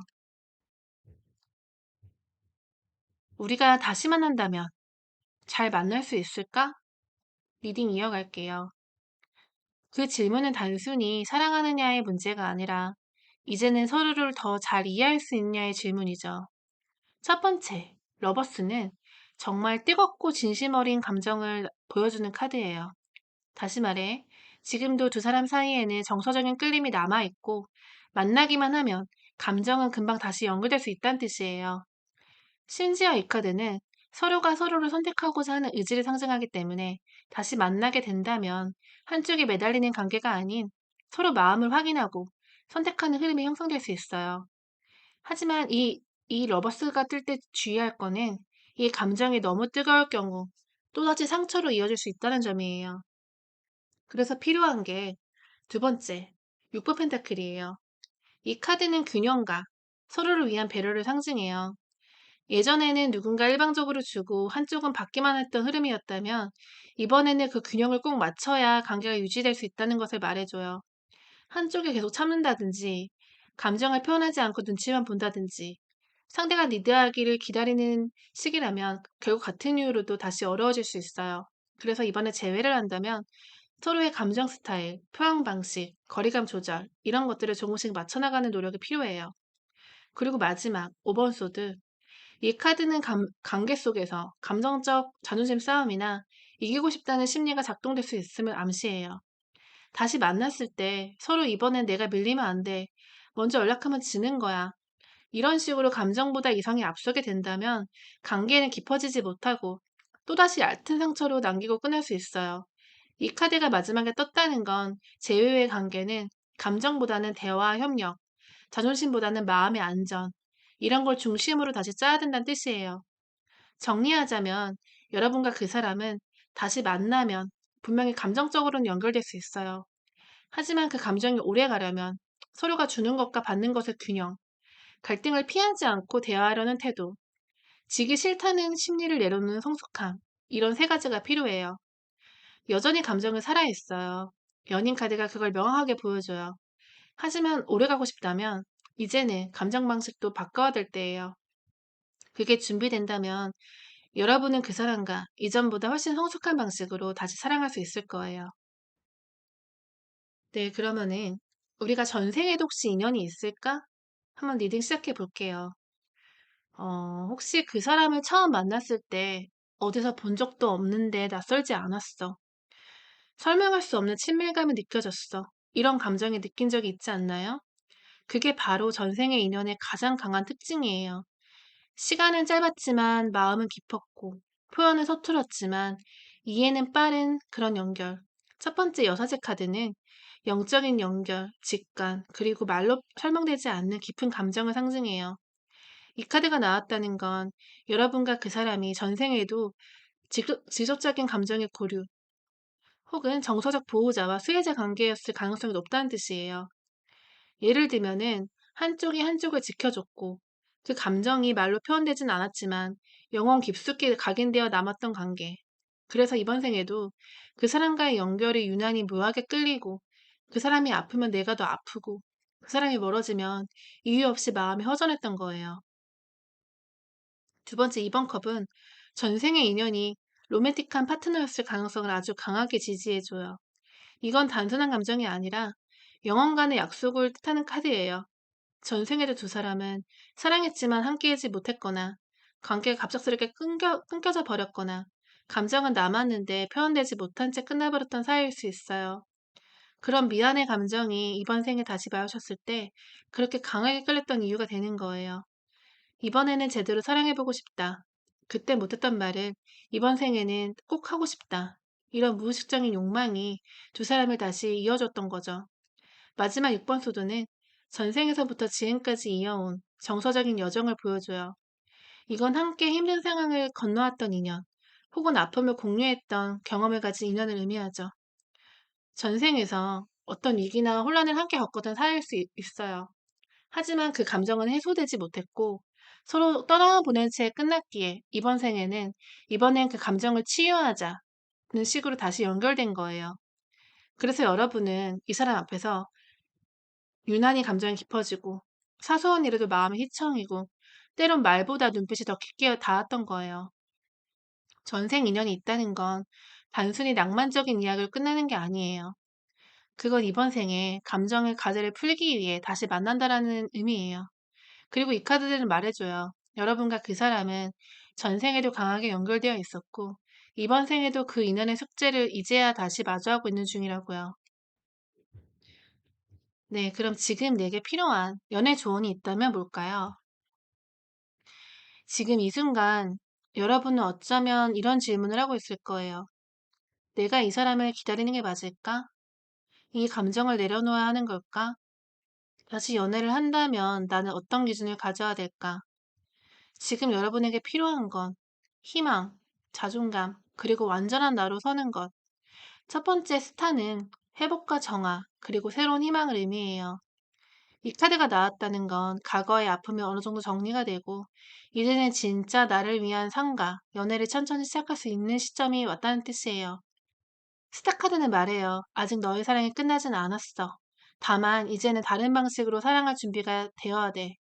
우리가 다시 만난다면 잘 만날 수 있을까? 리딩 이어갈게요. 그 질문은 단순히 사랑하느냐의 문제가 아니라 이제는 서로를 더 잘 이해할 수 있냐의 질문이죠. 첫 번째, 러버스는 정말 뜨겁고 진심 어린 감정을 보여주는 카드예요. 다시 말해, 지금도 두 사람 사이에는 정서적인 끌림이 남아있고, 만나기만 하면 감정은 금방 다시 연결될 수 있다는 뜻이에요. 심지어 이 카드는 서로가 서로를 선택하고자 하는 의지를 상징하기 때문에 다시 만나게 된다면 한쪽이 매달리는 관계가 아닌 서로 마음을 확인하고 선택하는 흐름이 형성될 수 있어요. 하지만 이 러버스가 뜰 때 주의할 거는 이 감정이 너무 뜨거울 경우 또다시 상처로 이어질 수 있다는 점이에요. 그래서 필요한 게 두 번째, 6번 펜타클이에요. 이 카드는 균형과 서로를 위한 배려를 상징해요. 예전에는 누군가 일방적으로 주고 한쪽은 받기만 했던 흐름이었다면 이번에는 그 균형을 꼭 맞춰야 관계가 유지될 수 있다는 것을 말해줘요. 한쪽이 계속 참는다든지 감정을 표현하지 않고 눈치만 본다든지 상대가 리드하기를 기다리는 시기라면 결국 같은 이유로도 다시 어려워질 수 있어요. 그래서 이번에 제외를 한다면 서로의 감정 스타일, 표현 방식, 거리감 조절 이런 것들을 조금씩 맞춰나가는 노력이 필요해요. 그리고 마지막 5번 소드. 이 카드는 관계 속에서 감정적 자존심 싸움이나 이기고 싶다는 심리가 작동될 수 있음을 암시해요. 다시 만났을 때 서로 이번엔 내가 밀리면 안 돼. 먼저 연락하면 지는 거야. 이런 식으로 감정보다 이성이 앞서게 된다면 관계는 깊어지지 못하고 또다시 얕은 상처로 남기고 끝날 수 있어요. 이 카드가 마지막에 떴다는 건 제외의 관계는 감정보다는 대화, 협력, 자존심보다는 마음의 안전, 이런 걸 중심으로 다시 짜야 된다는 뜻이에요. 정리하자면 여러분과 그 사람은 다시 만나면 분명히 감정적으로는 연결될 수 있어요. 하지만 그 감정이 오래 가려면 서로가 주는 것과 받는 것의 균형, 갈등을 피하지 않고 대화하려는 태도, 지기 싫다는 심리를 내려놓는 성숙함, 이런 세 가지가 필요해요. 여전히 감정은 살아있어요. 연인 카드가 그걸 명확하게 보여줘요. 하지만 오래 가고 싶다면 이제는 감정 방식도 바꿔야 될 때예요. 그게 준비된다면 여러분은 그 사람과 이전보다 훨씬 성숙한 방식으로 다시 사랑할 수 있을 거예요. 네, 그러면은 우리가 전생에도 혹시 인연이 있을까? 한번 리딩 시작해 볼게요. 혹시 그 사람을 처음 만났을 때 어디서 본 적도 없는데 낯설지 않았어. 설명할 수 없는 친밀감이 느껴졌어. 이런 감정이 느낀 적이 있지 않나요? 그게 바로 전생의 인연의 가장 강한 특징이에요. 시간은 짧았지만 마음은 깊었고, 표현은 서툴었지만 이해는 빠른 그런 연결. 첫 번째 여사제 카드는 영적인 연결, 직관, 그리고 말로 설명되지 않는 깊은 감정을 상징해요. 이 카드가 나왔다는 건 여러분과 그 사람이 전생에도 지속적인 감정의 고류, 혹은 정서적 보호자와 수혜자 관계였을 가능성이 높다는 뜻이에요. 예를 들면은 한쪽이 한쪽을 지켜줬고 그 감정이 말로 표현되진 않았지만 영혼 깊숙이 각인되어 남았던 관계. 그래서 이번 생에도 그 사람과의 연결이 유난히 묘하게 끌리고 그 사람이 아프면 내가 더 아프고 그 사람이 멀어지면 이유 없이 마음이 허전했던 거예요. 두 번째, 이번 컵은 전생의 인연이 로맨틱한 파트너였을 가능성을 아주 강하게 지지해줘요. 이건 단순한 감정이 아니라 영혼 간의 약속을 뜻하는 카드예요. 전생에도 두 사람은 사랑했지만 함께하지 못했거나 관계가 갑작스럽게 끊겨져 버렸거나 감정은 남았는데 표현되지 못한 채 끝나버렸던 사이일 수 있어요. 그런 미안의 감정이 이번 생에 다시 마주쳤을 때 그렇게 강하게 끌렸던 이유가 되는 거예요. 이번에는 제대로 사랑해보고 싶다. 그때 못했던 말을 이번 생에는 꼭 하고 싶다. 이런 무의식적인 욕망이 두 사람을 다시 이어줬던 거죠. 마지막 6번 소도는 전생에서부터 지금까지 이어온 정서적인 여정을 보여줘요. 이건 함께 힘든 상황을 건너왔던 인연, 혹은 아픔을 공유했던 경험을 가진 인연을 의미하죠. 전생에서 어떤 위기나 혼란을 함께 겪었던 사이일 수 있어요. 하지만 그 감정은 해소되지 못했고 서로 떠나보낸 채 끝났기에 이번엔 그 감정을 치유하자는 식으로 다시 연결된 거예요. 그래서 여러분은 이 사람 앞에서 유난히 감정이 깊어지고 사소한 일에도 마음이 휘청이고 때론 말보다 눈빛이 더 깊게 닿았던 거예요. 전생 인연이 있다는 건 단순히 낭만적인 이야기를 끝내는 게 아니에요. 그건 이번 생에 감정의 가제를 풀기 위해 다시 만난다라는 의미예요. 그리고 이 카드들은 말해줘요. 여러분과 그 사람은 전생에도 강하게 연결되어 있었고 이번 생에도 그 인연의 숙제를 이제야 다시 마주하고 있는 중이라고요. 네, 그럼 지금 내게 필요한 연애 조언이 있다면 뭘까요? 지금 이 순간 여러분은 어쩌면 이런 질문을 하고 있을 거예요. 내가 이 사람을 기다리는 게 맞을까? 이 감정을 내려놓아야 하는 걸까? 다시 연애를 한다면 나는 어떤 기준을 가져야 될까? 지금 여러분에게 필요한 건 희망, 자존감, 그리고 완전한 나로 서는 것. 첫 번째 스타는 회복과 정화, 그리고 새로운 희망을 의미해요. 이 카드가 나왔다는 건 과거의 아픔이 어느 정도 정리가 되고, 이제는 진짜 나를 위한 삶과 연애를 천천히 시작할 수 있는 시점이 왔다는 뜻이에요. 스타 카드는 말해요. 아직 너의 사랑이 끝나진 않았어. 다만, 이제는 다른 방식으로 사랑할 준비가 되어야 돼.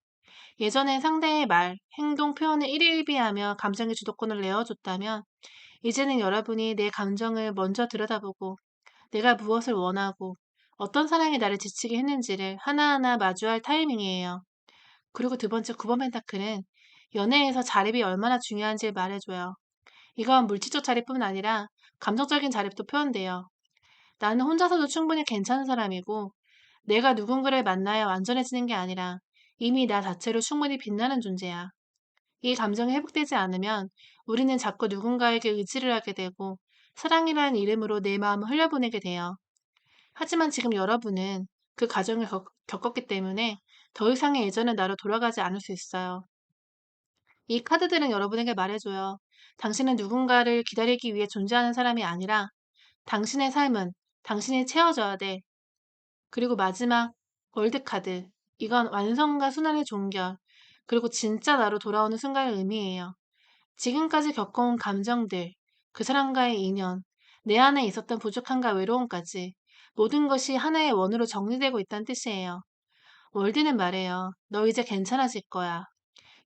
예전엔 상대의 말, 행동, 표현을 일일비하며 감정의 주도권을 내어줬다면, 이제는 여러분이 내 감정을 먼저 들여다보고, 내가 무엇을 원하고, 어떤 사랑이 나를 지치게 했는지를 하나하나 마주할 타이밍이에요. 그리고 두 번째 9번 펜타클은 연애에서 자립이 얼마나 중요한지를 말해줘요. 이건 물질적 자립뿐 아니라 감정적인 자립도 표현돼요. 나는 혼자서도 충분히 괜찮은 사람이고, 내가 누군가를 만나야 완전해지는 게 아니라 이미 나 자체로 충분히 빛나는 존재야. 이 감정이 회복되지 않으면 우리는 자꾸 누군가에게 의지를 하게 되고 사랑이라는 이름으로 내 마음을 흘려보내게 돼요. 하지만 지금 여러분은 그 과정을 겪었기 때문에 더 이상의 예전의 나로 돌아가지 않을 수 있어요. 이 카드들은 여러분에게 말해줘요. 당신은 누군가를 기다리기 위해 존재하는 사람이 아니라 당신의 삶은 당신이 채워져야 돼. 그리고 마지막 월드카드. 이건 완성과 순환의 종결, 그리고 진짜 나로 돌아오는 순간을 의미해요. 지금까지 겪어온 감정들, 그 사람과의 인연, 내 안에 있었던 부족함과 외로움까지 모든 것이 하나의 원으로 정리되고 있다는 뜻이에요. 월드는 말해요. 너 이제 괜찮아질 거야.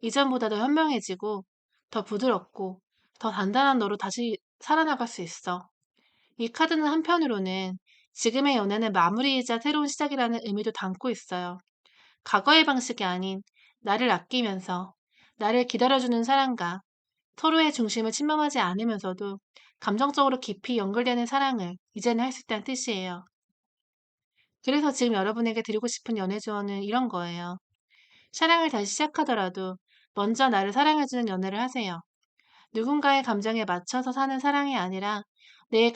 이전보다 더 현명해지고, 더 부드럽고, 더 단단한 너로 다시 살아나갈 수 있어. 이 카드는 한편으로는 지금의 연애는 마무리이자 새로운 시작이라는 의미도 담고 있어요. 과거의 방식이 아닌 나를 아끼면서 나를 기다려주는 사랑과 서로의 중심을 침범하지 않으면서도 감정적으로 깊이 연결되는 사랑을 이제는 할 수 있다는 뜻이에요. 그래서 지금 여러분에게 드리고 싶은 연애 조언은 이런 거예요. 사랑을 다시 시작하더라도 먼저 나를 사랑해주는 연애를 하세요. 누군가의 감정에 맞춰서 사는 사랑이 아니라 내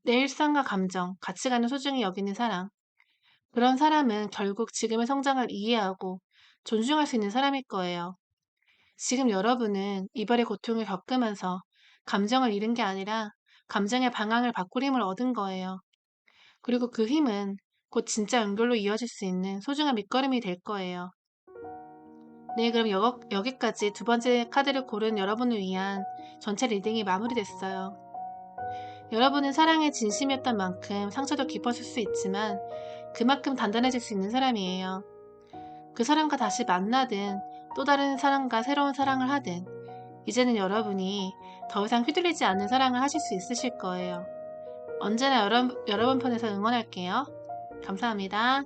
일상과 감정, 가치관을 소중히 여기는 사랑. 그런 사람은 결국 지금의 성장을 이해하고 존중할 수 있는 사람일 거예요. 지금 여러분은 이별의 고통을 겪으면서 감정을 잃은 게 아니라 감정의 방향을 바꿀 힘을 얻은 거예요. 그리고 그 힘은 곧 진짜 연결로 이어질 수 있는 소중한 밑거름이 될 거예요. 네, 그럼 여기까지 두 번째 카드를 고른 여러분을 위한 전체 리딩이 마무리됐어요. 여러분은 사랑에 진심이었던 만큼 상처도 깊었을 수 있지만 그만큼 단단해질 수 있는 사람이에요. 그 사람과 다시 만나든 또 다른 사람과 새로운 사랑을 하든 이제는 여러분이 더 이상 휘둘리지 않는 사랑을 하실 수 있으실 거예요. 언제나 여러분 편에서 응원할게요. 감사합니다.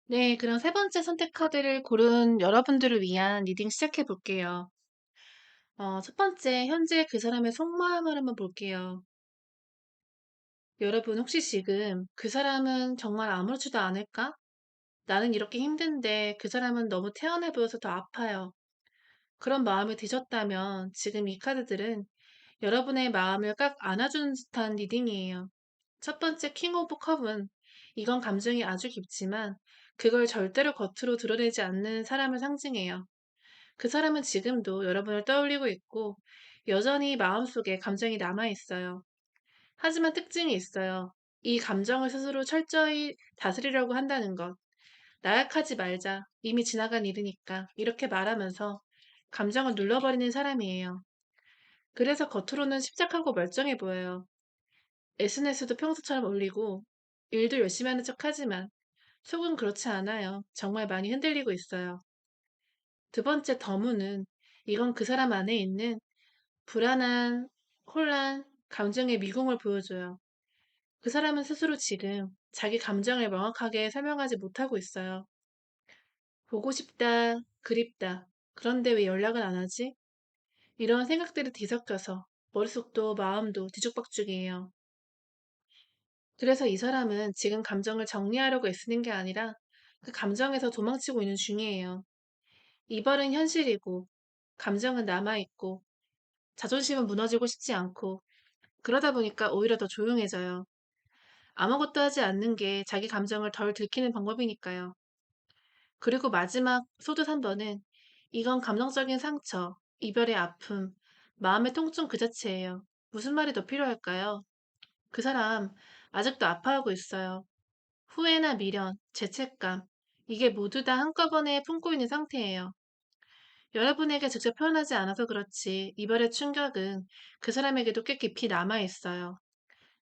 네, 그럼 세 번째 선택 카드를 고른 여러분들을 위한 리딩 시작해 볼게요. 첫 번째, 현재 그 사람의 속마음을 한번 볼게요. 여러분, 혹시 지금 그 사람은 정말 아무렇지도 않을까? 나는 이렇게 힘든데 그 사람은 너무 태연해 보여서 더 아파요. 그런 마음이 드셨다면 지금 이 카드들은 여러분의 마음을 꽉 안아주는 듯한 리딩이에요. 첫 번째 킹 오브 컵은 이건 감정이 아주 깊지만 그걸 절대로 겉으로 드러내지 않는 사람을 상징해요. 그 사람은 지금도 여러분을 떠올리고 있고 여전히 마음속에 감정이 남아있어요. 하지만 특징이 있어요. 이 감정을 스스로 철저히 다스리려고 한다는 것. 나약하지 말자. 이미 지나간 일이니까. 이렇게 말하면서 감정을 눌러버리는 사람이에요. 그래서 겉으로는 십작하고 멀쩡해 보여요. SNS도 평소처럼 올리고 일도 열심히 하는 척 하지만 속은 그렇지 않아요. 정말 많이 흔들리고 있어요. 두 번째 더무는 이건 그 사람 안에 있는 불안한, 혼란, 감정의 미궁을 보여줘요. 그 사람은 스스로 지금 자기 감정을 명확하게 설명하지 못하고 있어요. 보고 싶다, 그립다. 그런데 왜 연락은 안 하지? 이런 생각들이 뒤섞여서 머릿속도 마음도 뒤죽박죽이에요. 그래서 이 사람은 지금 감정을 정리하려고 애쓰는 게 아니라 그 감정에서 도망치고 있는 중이에요. 이별은 현실이고, 감정은 남아있고, 자존심은 무너지고 싶지 않고, 그러다 보니까 오히려 더 조용해져요. 아무것도 하지 않는 게 자기 감정을 덜 들키는 방법이니까요. 그리고 마지막 소드 3번은 이건 감정적인 상처, 이별의 아픔, 마음의 통증 그 자체예요. 무슨 말이 더 필요할까요? 그 사람 아직도 아파하고 있어요. 후회나 미련, 죄책감, 이게 모두 다 한꺼번에 품고 있는 상태예요. 여러분에게 직접 표현하지 않아서 그렇지 이별의 충격은 그 사람에게도 꽤 깊이 남아 있어요.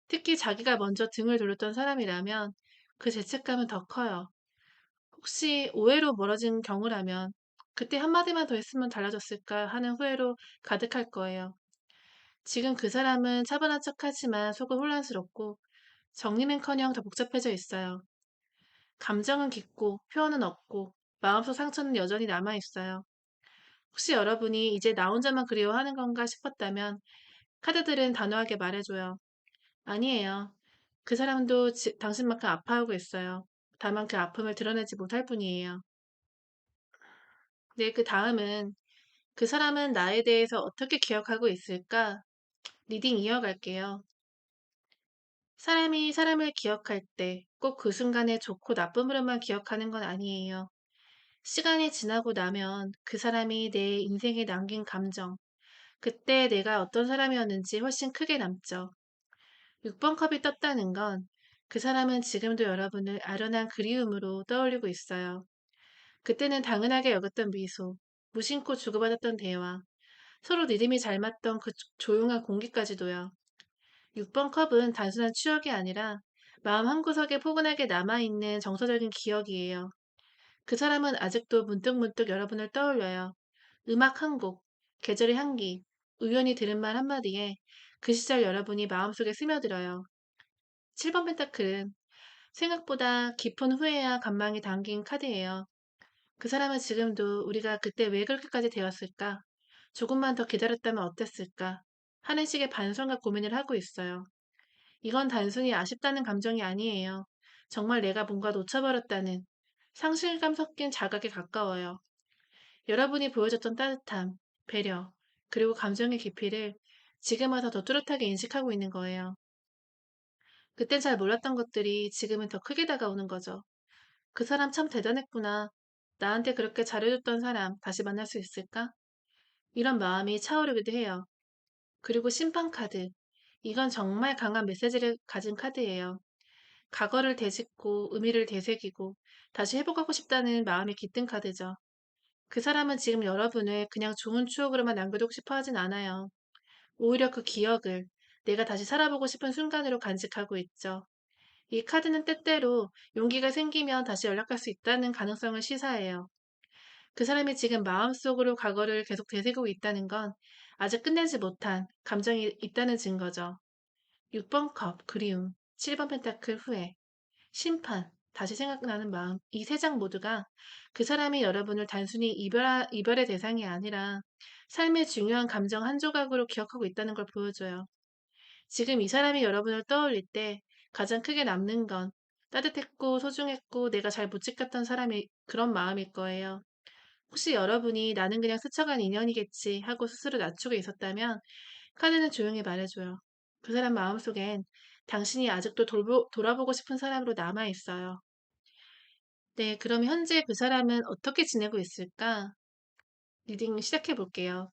특히 자기가 먼저 등을 돌렸던 사람이라면 그 죄책감은 더 커요. 혹시 오해로 멀어진 경우라면 그때 한마디만 더 했으면 달라졌을까 하는 후회로 가득할 거예요. 지금 그 사람은 차분한 척하지만 속은 혼란스럽고 정리는커녕 더 복잡해져 있어요. 감정은 깊고 표현은 없고 마음속 상처는 여전히 남아 있어요. 혹시 여러분이 이제 나 혼자만 그리워하는 건가 싶었다면 카드들은 단호하게 말해줘요. 아니에요. 그 사람도 당신만큼 아파하고 있어요. 다만 그 아픔을 드러내지 못할 뿐이에요. 네, 그 다음은 그 사람은 나에 대해서 어떻게 기억하고 있을까? 리딩 이어갈게요. 사람이 사람을 기억할 때 꼭 그 순간의 좋고 나쁨으로만 기억하는 건 아니에요. 시간이 지나고 나면 그 사람이 내 인생에 남긴 감정, 그때 내가 어떤 사람이었는지 훨씬 크게 남죠. 6번 컵이 떴다는 건 그 사람은 지금도 여러분을 아련한 그리움으로 떠올리고 있어요. 그때는 당연하게 여겼던 미소, 무심코 주고받았던 대화, 서로 리듬이 잘 맞던 그 조용한 공기까지도요. 6번 컵은 단순한 추억이 아니라 마음 한구석에 포근하게 남아있는 정서적인 기억이에요. 그 사람은 아직도 문득문득 여러분을 떠올려요. 음악 한 곡, 계절의 향기, 우연히 들은 말 한마디에 그 시절 여러분이 마음속에 스며들어요. 7번 펜타클은 생각보다 깊은 후회와 감망이 담긴 카드예요. 그 사람은 지금도 우리가 그때 왜 그렇게까지 되었을까? 조금만 더 기다렸다면 어땠을까? 하는 식의 반성과 고민을 하고 있어요. 이건 단순히 아쉽다는 감정이 아니에요. 정말 내가 뭔가 놓쳐버렸다는 상실감 섞인 자각에 가까워요. 여러분이 보여줬던 따뜻함, 배려, 그리고 감정의 깊이를 지금 와서 더 뚜렷하게 인식하고 있는 거예요. 그땐 잘 몰랐던 것들이 지금은 더 크게 다가오는 거죠. 그 사람 참 대단했구나. 나한테 그렇게 잘해줬던 사람 다시 만날 수 있을까? 이런 마음이 차오르기도 해요. 그리고 심판 카드. 이건 정말 강한 메시지를 가진 카드예요. 과거를 되짚고 의미를 되새기고 다시 회복하고 싶다는 마음이 깃든 카드죠. 그 사람은 지금 여러분을 그냥 좋은 추억으로만 남겨두고 싶어 하진 않아요. 오히려 그 기억을 내가 다시 살아보고 싶은 순간으로 간직하고 있죠. 이 카드는 때때로 용기가 생기면 다시 연락할 수 있다는 가능성을 시사해요. 그 사람이 지금 마음속으로 과거를 계속 되새기고 있다는 건 아직 끝내지 못한 감정이 있다는 증거죠. 6번 컵, 그리움. 7번 펜타클, 후회. 심판, 다시 생각나는 마음. 이 세 장 모두가 그 사람이 여러분을 단순히 이별의 대상이 아니라 삶의 중요한 감정 한 조각으로 기억하고 있다는 걸 보여줘요. 지금 이 사람이 여러분을 떠올릴 때 가장 크게 남는 건 따뜻했고 소중했고 내가 잘 못 지켰던 사람이 그런 마음일 거예요. 혹시 여러분이 나는 그냥 스쳐간 인연이겠지 하고 스스로 낮추고 있었다면 카드는 조용히 말해줘요. 그 사람 마음속엔 당신이 아직도 돌아보고 싶은 사람으로 남아 있어요. 네, 그럼 현재 그 사람은 어떻게 지내고 있을까? 리딩 시작해 볼게요.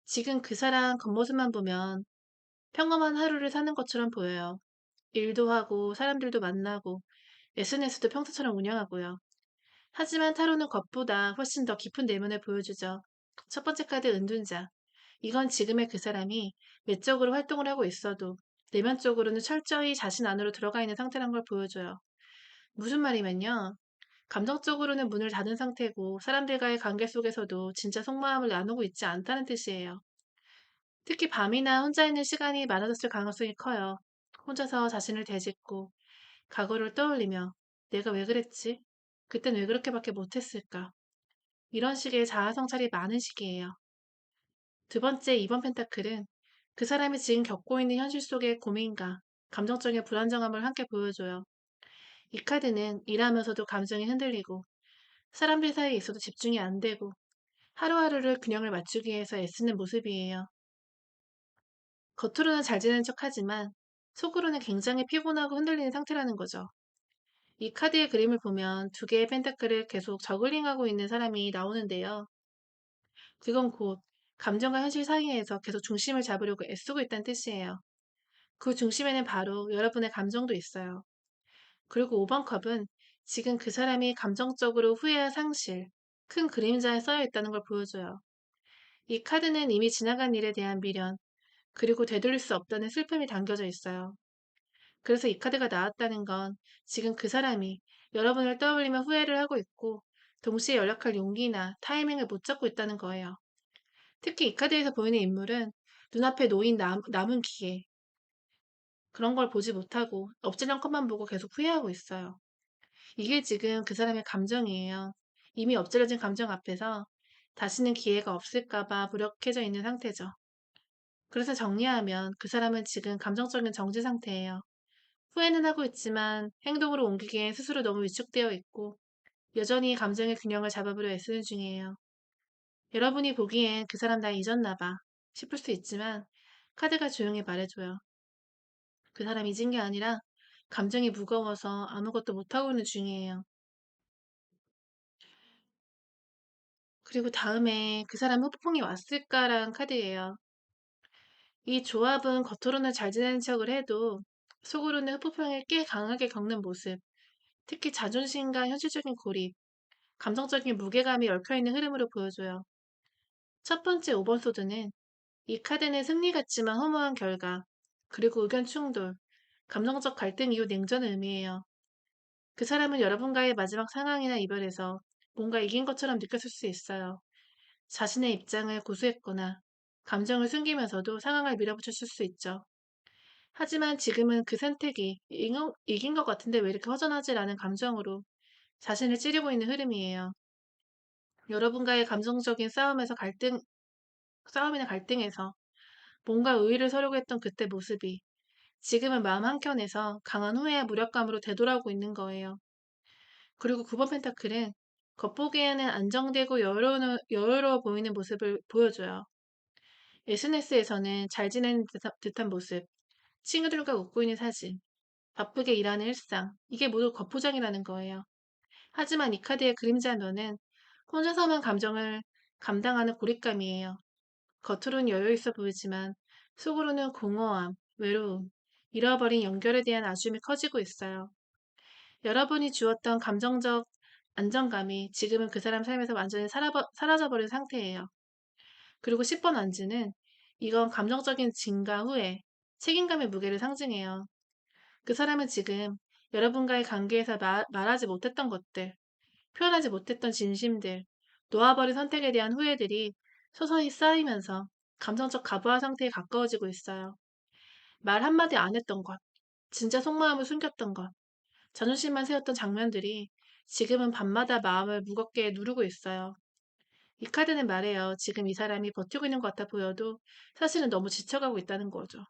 지금 그 사람 겉모습만 보면 평범한 하루를 사는 것처럼 보여요. 일도 하고 사람들도 만나고 SNS도 평소처럼 운영하고요. 하지만 타로는 겉보다 훨씬 더 깊은 내면을 보여주죠. 첫 번째 카드 은둔자. 이건 지금의 그 사람이 외적으로 활동을 하고 있어도 내면적으로는 철저히 자신 안으로 들어가 있는 상태란 걸 보여줘요. 무슨 말이면요. 감정적으로는 문을 닫은 상태고 사람들과의 관계 속에서도 진짜 속마음을 나누고 있지 않다는 뜻이에요. 특히 밤이나 혼자 있는 시간이 많아졌을 가능성이 커요. 혼자서 자신을 되짚고 과거를 떠올리며 내가 왜 그랬지? 그땐 왜 그렇게밖에 못했을까? 이런 식의 자아 성찰이 많은 시기예요. 두 번째, 2번 펜타클은 그 사람이 지금 겪고 있는 현실 속의 고민과 감정적인 불안정함을 함께 보여줘요. 이 카드는 일하면서도 감정이 흔들리고 사람들 사이에 있어도 집중이 안 되고 하루하루를 균형을 맞추기 위해서 애쓰는 모습이에요. 겉으로는 잘 지낸 척 하지만 속으로는 굉장히 피곤하고 흔들리는 상태라는 거죠. 이 카드의 그림을 보면 두 개의 펜타클을 계속 저글링하고 있는 사람이 나오는데요. 그건 곧 감정과 현실 사이에서 계속 중심을 잡으려고 애쓰고 있다는 뜻이에요. 그 중심에는 바로 여러분의 감정도 있어요. 그리고 5번 컵은 지금 그 사람이 감정적으로 후회와 상실, 큰 그림자에 써여 있다는 걸 보여줘요. 이 카드는 이미 지나간 일에 대한 미련, 그리고 되돌릴 수 없다는 슬픔이 담겨져 있어요. 그래서 이 카드가 나왔다는 건 지금 그 사람이 여러분을 떠올리며 후회를 하고 있고 동시에 연락할 용기나 타이밍을 못 잡고 있다는 거예요. 특히 이 카드에서 보이는 인물은 눈앞에 놓인 남은 기회, 그런 걸 보지 못하고 엎질런 것만 보고 계속 후회하고 있어요. 이게 지금 그 사람의 감정이에요. 이미 엎질러진 감정 앞에서 다시는 기회가 없을까봐 무력해져 있는 상태죠. 그래서 정리하면 그 사람은 지금 감정적인 정지 상태예요. 후회는 하고 있지만 행동으로 옮기기엔 스스로 너무 위축되어 있고 여전히 감정의 균형을 잡아보려 애쓰는 중이에요. 여러분이 보기엔 그 사람 나 잊었나 봐 싶을 수 있지만 카드가 조용히 말해줘요. 그 사람 잊은 게 아니라 감정이 무거워서 아무것도 못하고 있는 중이에요. 그리고 다음에 그 사람 후폭풍이 왔을까라는 카드예요. 이 조합은 겉으로는 잘 지내는 척을 해도 속으로는 후폭풍을 꽤 강하게 겪는 모습, 특히 자존심과 현실적인 고립, 감정적인 무게감이 얽혀있는 흐름으로 보여줘요. 첫 번째 5번 소드는 이 카드는 승리 같지만 허무한 결과, 그리고 의견 충돌, 감정적 갈등 이후 냉전을 의미해요. 그 사람은 여러분과의 마지막 상황이나 이별에서 뭔가 이긴 것처럼 느꼈을 수 있어요. 자신의 입장을 고수했거나 감정을 숨기면서도 상황을 밀어붙였을 수 있죠. 하지만 지금은 그 선택이 이긴 것 같은데 왜 이렇게 허전하지라는 감정으로 자신을 찌르고 있는 흐름이에요. 여러분과의 감정적인 싸움이나 갈등에서 뭔가 우위를 서려고 했던 그때 모습이 지금은 마음 한켠에서 강한 후회와 무력감으로 되돌아오고 있는 거예요. 그리고 9번 펜타클은 겉보기에는 안정되고 여유로워 보이는 모습을 보여줘요. SNS에서는 잘 지내는 듯한 모습, 친구들과 웃고 있는 사진, 바쁘게 일하는 일상, 이게 모두 겉포장이라는 거예요. 하지만 이 카드의 그림자 면은 혼자서만 감정을 감당하는 고립감이에요. 겉으로는 여유 있어 보이지만 속으로는 공허함, 외로움, 잃어버린 연결에 대한 아쉬움이 커지고 있어요. 여러분이 주었던 감정적 안정감이 지금은 그 사람 삶에서 완전히 사라져버린 상태예요. 그리고 10번 안지는 이건 감정적인 진가 후에 책임감의 무게를 상징해요. 그 사람은 지금 여러분과의 관계에서 말하지 못했던 것들, 표현하지 못했던 진심들, 놓아버린 선택에 대한 후회들이 서서히 쌓이면서 감정적 가부화 상태에 가까워지고 있어요. 말 한마디 안 했던 것, 진짜 속마음을 숨겼던 것, 자존심만 세웠던 장면들이 지금은 밤마다 마음을 무겁게 누르고 있어요. 이 카드는 말해요. 지금 이 사람이 버티고 있는 것 같아 보여도 사실은 너무 지쳐가고 있다는 거죠.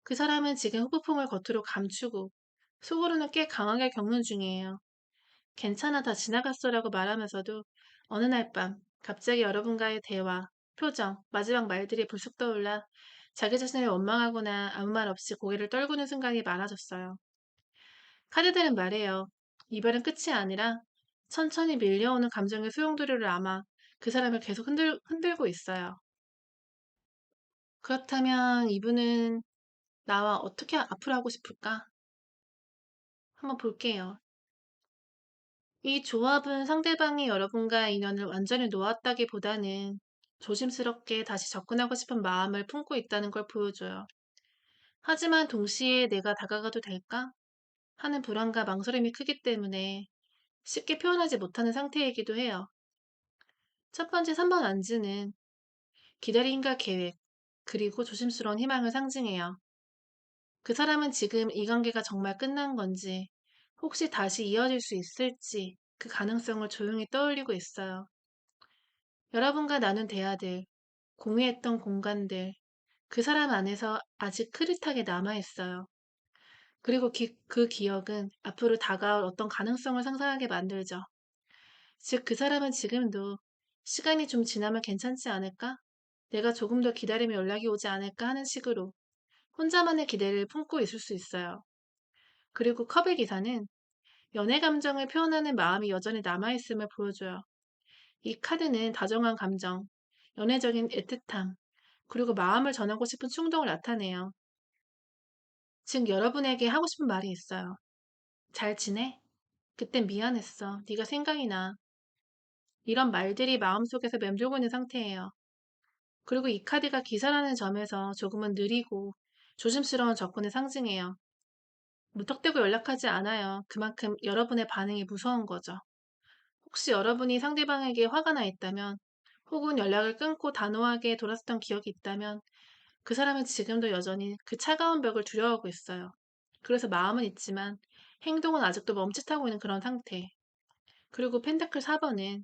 그 사람은 지금 후폭풍을 겉으로 감추고 속으로는 꽤 강하게 겪는 중이에요. 괜찮아, 다 지나갔어라고 말하면서도 어느 날 밤 갑자기 여러분과의 대화, 표정, 마지막 말들이 불쑥 떠올라 자기 자신을 원망하거나 아무 말 없이 고개를 떨구는 순간이 많아졌어요. 카드들은 말해요. 이별은 끝이 아니라 천천히 밀려오는 감정의 소용돌이를 아마 그 사람을 계속 흔들고 있어요. 그렇다면 이분은 나와 어떻게 앞으로 하고 싶을까? 한번 볼게요. 이 조합은 상대방이 여러분과의 인연을 완전히 놓았다기보다는 조심스럽게 다시 접근하고 싶은 마음을 품고 있다는 걸 보여줘요. 하지만 동시에 내가 다가가도 될까? 하는 불안과 망설임이 크기 때문에 쉽게 표현하지 못하는 상태이기도 해요. 첫 번째 3번 안지는 기다림과 계획, 그리고 조심스러운 희망을 상징해요. 그 사람은 지금 이 관계가 정말 끝난 건지, 혹시 다시 이어질 수 있을지 그 가능성을 조용히 떠올리고 있어요. 여러분과 나눈 대화들, 공유했던 공간들, 그 사람 안에서 아직 흐릿하게 남아있어요. 그리고 그 기억은 앞으로 다가올 어떤 가능성을 상상하게 만들죠. 즉, 그 사람은 지금도 시간이 좀 지나면 괜찮지 않을까? 내가 조금 더 기다리면 연락이 오지 않을까 하는 식으로 혼자만의 기대를 품고 있을 수 있어요. 그리고 컵의 기사는 연애 감정을 표현하는 마음이 여전히 남아있음을 보여줘요. 이 카드는 다정한 감정, 연애적인 애틋함, 그리고 마음을 전하고 싶은 충동을 나타내요. 즉, 여러분에게 하고 싶은 말이 있어요. 잘 지내? 그땐 미안했어. 네가 생각이 나. 이런 말들이 마음속에서 맴돌고 있는 상태예요. 그리고 이 카드가 기사라는 점에서 조금은 느리고 조심스러운 접근을 상징해요. 무턱대고 연락하지 않아요. 그만큼 여러분의 반응이 무서운 거죠. 혹시 여러분이 상대방에게 화가 나 있다면, 혹은 연락을 끊고 단호하게 돌았었던 기억이 있다면, 그 사람은 지금도 여전히 그 차가운 벽을 두려워하고 있어요. 그래서 마음은 있지만 행동은 아직도 멈칫하고 있는 그런 상태. 그리고 펜타클 4번은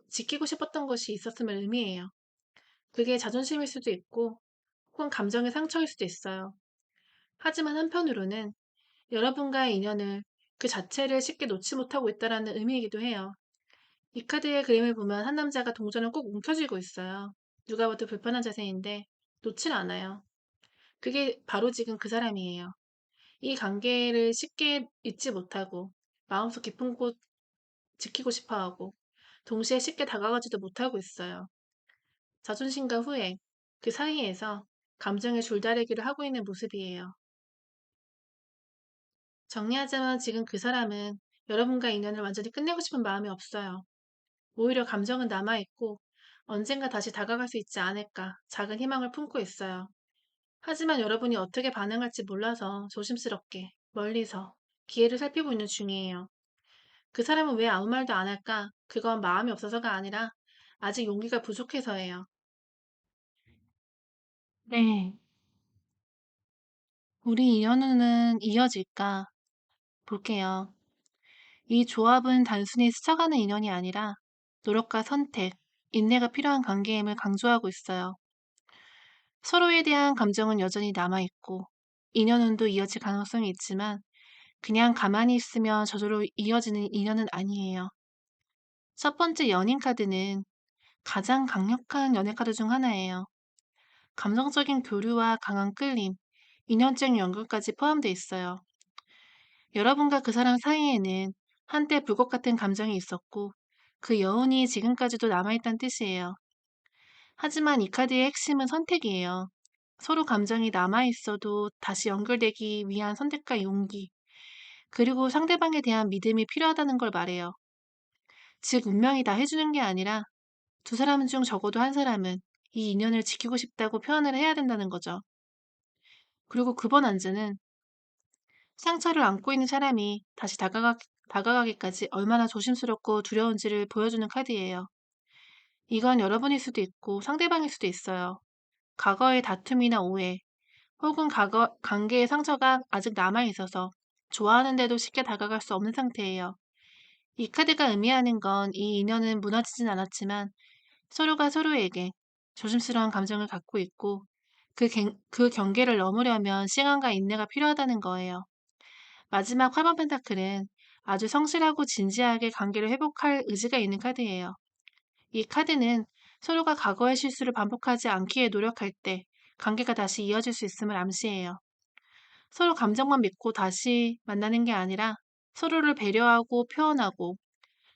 지키고 싶었던 것이 있었음을 의미해요. 그게 자존심일 수도 있고, 혹은 감정의 상처일 수도 있어요. 하지만 한편으로는 여러분과의 인연을 그 자체를 쉽게 놓지 못하고 있다는 의미이기도 해요. 이 카드의 그림을 보면 한 남자가 동전을 꼭 움켜쥐고 있어요. 누가 봐도 불편한 자세인데 놓질 않아요. 그게 바로 지금 그 사람이에요. 이 관계를 쉽게 잊지 못하고 마음속 깊은 곳 지키고 싶어 하고 동시에 쉽게 다가가지도 못하고 있어요. 자존심과 후회, 그 사이에서 감정의 줄다리기를 하고 있는 모습이에요. 정리하자면 지금 그 사람은 여러분과 인연을 완전히 끝내고 싶은 마음이 없어요. 오히려 감정은 남아있고 언젠가 다시 다가갈 수 있지 않을까 작은 희망을 품고 있어요. 하지만 여러분이 어떻게 반응할지 몰라서 조심스럽게 멀리서 기회를 살피고 있는 중이에요. 그 사람은 왜 아무 말도 안 할까? 그건 마음이 없어서가 아니라 아직 용기가 부족해서예요. 네. 우리 인연은 이어질까? 볼게요. 이 조합은 단순히 스쳐가는 인연이 아니라 노력과 선택, 인내가 필요한 관계임을 강조하고 있어요. 서로에 대한 감정은 여전히 남아있고 인연운도 이어질 가능성이 있지만 그냥 가만히 있으면 저절로 이어지는 인연은 아니에요. 첫 번째 연인 카드는 가장 강력한 연애 카드 중 하나예요. 감정적인 교류와 강한 끌림, 인연적 연결까지 포함되어 있어요. 여러분과 그 사람 사이에는 한때 불꽃 같은 감정이 있었고 그 여운이 지금까지도 남아있다는 뜻이에요. 하지만 이 카드의 핵심은 선택이에요. 서로 감정이 남아있어도 다시 연결되기 위한 선택과 용기, 그리고 상대방에 대한 믿음이 필요하다는 걸 말해요. 즉, 운명이 다 해주는 게 아니라 두 사람 중 적어도 한 사람은 이 인연을 지키고 싶다고 표현을 해야 된다는 거죠. 그리고 그 번 안즈는 상처를 안고 있는 사람이 다시 다가가기까지 얼마나 조심스럽고 두려운지를 보여주는 카드예요. 이건 여러분일 수도 있고 상대방일 수도 있어요. 과거의 다툼이나 오해, 혹은 관계의 상처가 아직 남아있어서 좋아하는데도 쉽게 다가갈 수 없는 상태예요. 이 카드가 의미하는 건 이 인연은 무너지진 않았지만 서로가 서로에게 조심스러운 감정을 갖고 있고 그 경계를 넘으려면 시간과 인내가 필요하다는 거예요. 마지막 8번 펜타클은 아주 성실하고 진지하게 관계를 회복할 의지가 있는 카드예요. 이 카드는 서로가 과거의 실수를 반복하지 않기에 노력할 때 관계가 다시 이어질 수 있음을 암시해요. 서로 감정만 믿고 다시 만나는 게 아니라 서로를 배려하고 표현하고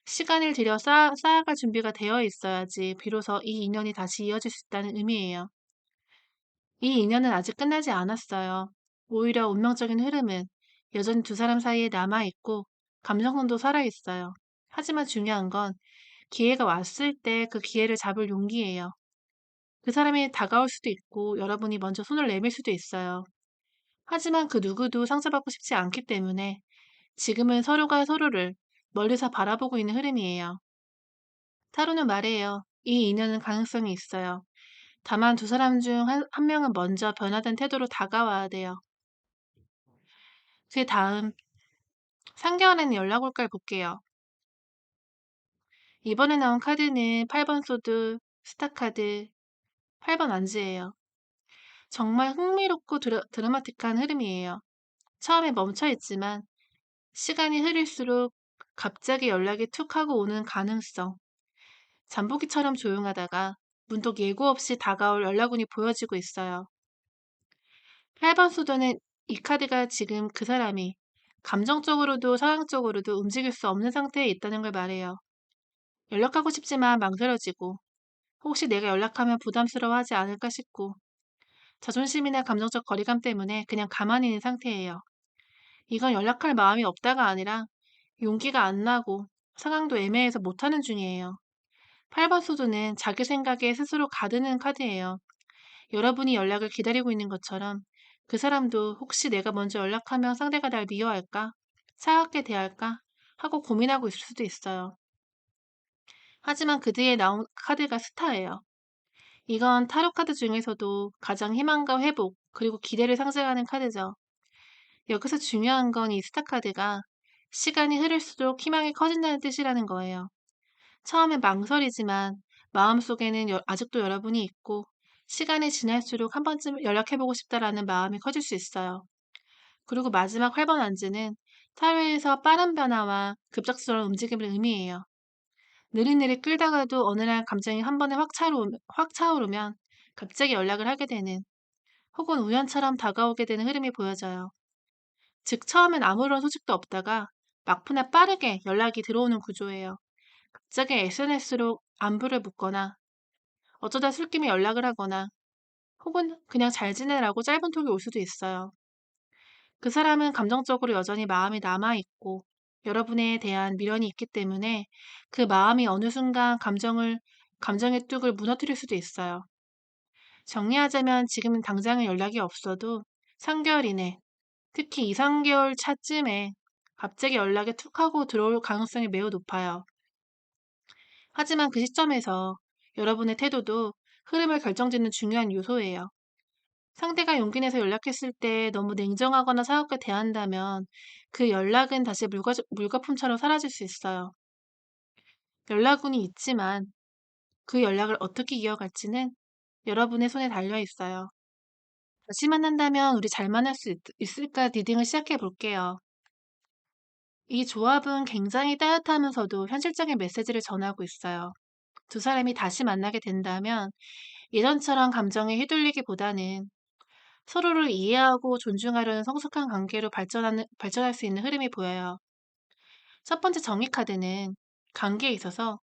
시간을 들여 쌓아갈 준비가 되어 있어야지 비로소 이 인연이 다시 이어질 수 있다는 의미예요. 이 인연은 아직 끝나지 않았어요. 오히려 운명적인 흐름은 여전히 두 사람 사이에 남아있고 감정선도 살아있어요. 하지만 중요한 건 기회가 왔을 때 그 기회를 잡을 용기예요. 그 사람이 다가올 수도 있고 여러분이 먼저 손을 내밀 수도 있어요. 하지만 그 누구도 상처받고 싶지 않기 때문에 지금은 서로가 서로를 멀리서 바라보고 있는 흐름이에요. 타로는 말해요. 이 인연은 가능성이 있어요. 다만 두 사람 중 한 명은 먼저 변화된 태도로 다가와야 돼요. 그 다음 3개월 안에 연락 올까를 볼게요. 이번에 나온 카드는 8번 소드, 스타카드, 8번 안즈예요. 정말 흥미롭고 드라마틱한 흐름이에요. 처음에 멈춰있지만 시간이 흐를수록 갑자기 연락이 툭 하고 오는 가능성, 잠보기처럼 조용하다가 문득 예고 없이 다가올 연락운이 보여지고 있어요. 8번 수도는 이 카드가 지금 그 사람이 감정적으로도 상황적으로도 움직일 수 없는 상태에 있다는 걸 말해요. 연락하고 싶지만 망설여지고 혹시 내가 연락하면 부담스러워하지 않을까 싶고 자존심이나 감정적 거리감 때문에 그냥 가만히 있는 상태예요. 이건 연락할 마음이 없다가 아니라 용기가 안 나고 상황도 애매해서 못하는 중이에요. 8번 소드는 자기 생각에 스스로 가드는 카드예요. 여러분이 연락을 기다리고 있는 것처럼 그 사람도 혹시 내가 먼저 연락하면 상대가 날 미워할까? 차갑게 대할까? 하고 고민하고 있을 수도 있어요. 하지만 그 뒤에 나온 카드가 스타예요. 이건 타로 카드 중에서도 가장 희망과 회복, 그리고 기대를 상징하는 카드죠. 여기서 중요한 건 이 스타 카드가 시간이 흐를수록 희망이 커진다는 뜻이라는 거예요. 처음엔 망설이지만 마음속에는 아직도 여러분이 있고 시간이 지날수록 한 번쯤 연락해보고 싶다라는 마음이 커질 수 있어요. 그리고 마지막 8번 안지는 사회에서 빠른 변화와 급작스러운 움직임을 의미해요. 느릿느릿 끌다가도 어느 날 감정이 한 번에 확 차오르면 갑자기 연락을 하게 되는 혹은 우연처럼 다가오게 되는 흐름이 보여져요. 즉 처음엔 아무런 소식도 없다가 막판에 빠르게 연락이 들어오는 구조예요. 갑자기 SNS로 안부를 묻거나 어쩌다 술김에 연락을 하거나 혹은 그냥 잘 지내라고 짧은 톡이 올 수도 있어요. 그 사람은 감정적으로 여전히 마음이 남아있고 여러분에 대한 미련이 있기 때문에 그 마음이 어느 순간 감정의 뚝을 무너뜨릴 수도 있어요. 정리하자면 지금 당장은 연락이 없어도 3개월 이내, 특히 2, 3개월 차쯤에 갑자기 연락이 툭 하고 들어올 가능성이 매우 높아요. 하지만 그 시점에서 여러분의 태도도 흐름을 결정짓는 중요한 요소예요. 상대가 용기 내서 연락했을 때 너무 냉정하거나 차갑게 대한다면 그 연락은 다시 물거품처럼 사라질 수 있어요. 연락운이 있지만 그 연락을 어떻게 이어갈지는 여러분의 손에 달려 있어요. 다시 만난다면 우리 잘 만날 수 있을까 리딩을 시작해 볼게요. 이 조합은 굉장히 따뜻하면서도 현실적인 메시지를 전하고 있어요. 두 사람이 다시 만나게 된다면 예전처럼 감정에 휘둘리기보다는 서로를 이해하고 존중하려는 성숙한 관계로 발전할 수 있는 흐름이 보여요. 첫 번째 정의 카드는 관계에 있어서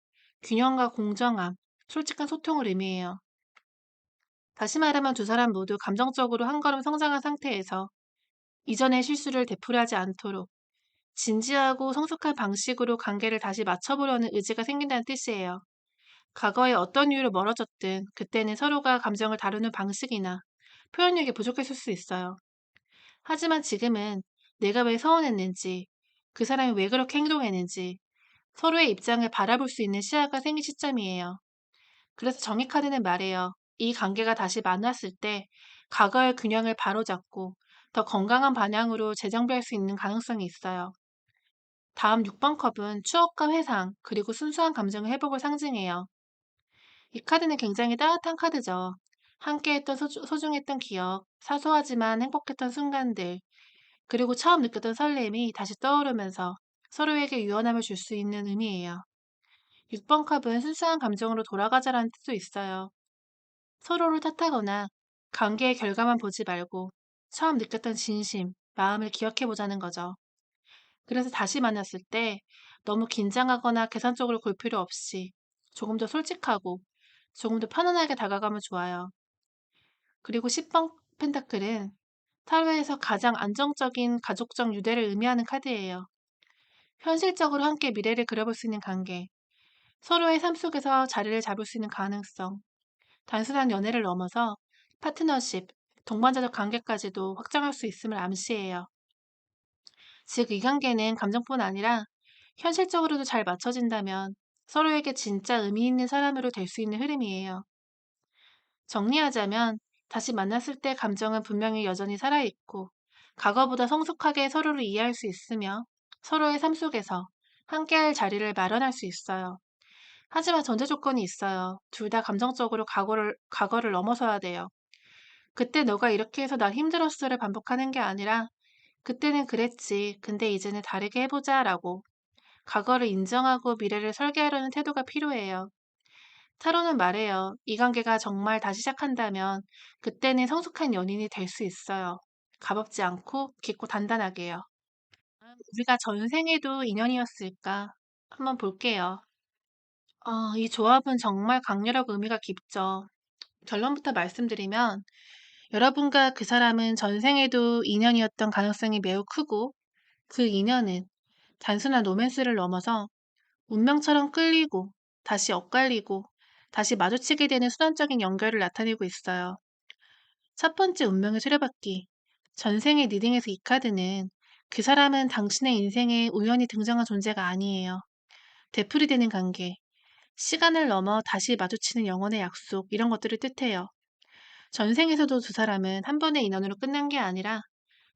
균형과 공정함, 솔직한 소통을 의미해요. 다시 말하면 두 사람 모두 감정적으로 한 걸음 성장한 상태에서 이전의 실수를 되풀이하지 않도록 진지하고 성숙한 방식으로 관계를 다시 맞춰보려는 의지가 생긴다는 뜻이에요. 과거에 어떤 이유로 멀어졌든 그때는 서로가 감정을 다루는 방식이나 표현력이 부족했을 수 있어요. 하지만 지금은 내가 왜 서운했는지, 그 사람이 왜 그렇게 행동했는지 서로의 입장을 바라볼 수 있는 시야가 생긴 시점이에요. 그래서 정의 카드는 말해요. 이 관계가 다시 만났을 때 과거의 균형을 바로잡고 더 건강한 방향으로 재정비할 수 있는 가능성이 있어요. 다음 6번 컵은 추억과 회상, 그리고 순수한 감정의 회복을 상징해요. 이 카드는 굉장히 따뜻한 카드죠. 함께했던 소중했던 기억, 사소하지만 행복했던 순간들, 그리고 처음 느꼈던 설렘이 다시 떠오르면서 서로에게 유연함을 줄 수 있는 의미예요. 6번 컵은 순수한 감정으로 돌아가자라는 뜻도 있어요. 서로를 탓하거나 관계의 결과만 보지 말고 처음 느꼈던 진심, 마음을 기억해 보자는 거죠. 그래서 다시 만났을 때 너무 긴장하거나 계산적으로 굴 필요 없이 조금 더 솔직하고 조금 더 편안하게 다가가면 좋아요. 그리고 10번 펜타클은 타로에서 가장 안정적인 가족적 유대를 의미하는 카드예요. 현실적으로 함께 미래를 그려볼 수 있는 관계, 서로의 삶 속에서 자리를 잡을 수 있는 가능성, 단순한 연애를 넘어서 파트너십, 동반자적 관계까지도 확장할 수 있음을 암시해요. 즉, 이 관계는 감정뿐 아니라 현실적으로도 잘 맞춰진다면 서로에게 진짜 의미 있는 사람으로 될 수 있는 흐름이에요. 정리하자면 다시 만났을 때 감정은 분명히 여전히 살아있고 과거보다 성숙하게 서로를 이해할 수 있으며 서로의 삶 속에서 함께할 자리를 마련할 수 있어요. 하지만 전제 조건이 있어요. 둘 다 감정적으로 과거를 넘어서야 돼요. 그때 너가 이렇게 해서 난 힘들었어를 반복하는 게 아니라 그때는 그랬지. 근데 이제는 다르게 해보자 라고 과거를 인정하고 미래를 설계하려는 태도가 필요해요. 타로는 말해요. 이 관계가 정말 다시 시작한다면 그때는 성숙한 연인이 될 수 있어요. 가볍지 않고 깊고 단단하게요. 우리가 전생에도 인연이었을까? 한번 볼게요. 이 조합은 정말 강렬하고 의미가 깊죠. 결론부터 말씀드리면 여러분과 그 사람은 전생에도 인연이었던 가능성이 매우 크고 그 인연은 단순한 로맨스를 넘어서 운명처럼 끌리고 다시 엇갈리고 다시 마주치게 되는 수단적인 연결을 나타내고 있어요. 첫 번째 운명의 수레바퀴. 전생의 리딩에서 이 카드는 그 사람은 당신의 인생에 우연히 등장한 존재가 아니에요. 되풀이되는 관계, 시간을 넘어 다시 마주치는 영혼의 약속, 이런 것들을 뜻해요. 전생에서도 두 사람은 한 번의 인연으로 끝난 게 아니라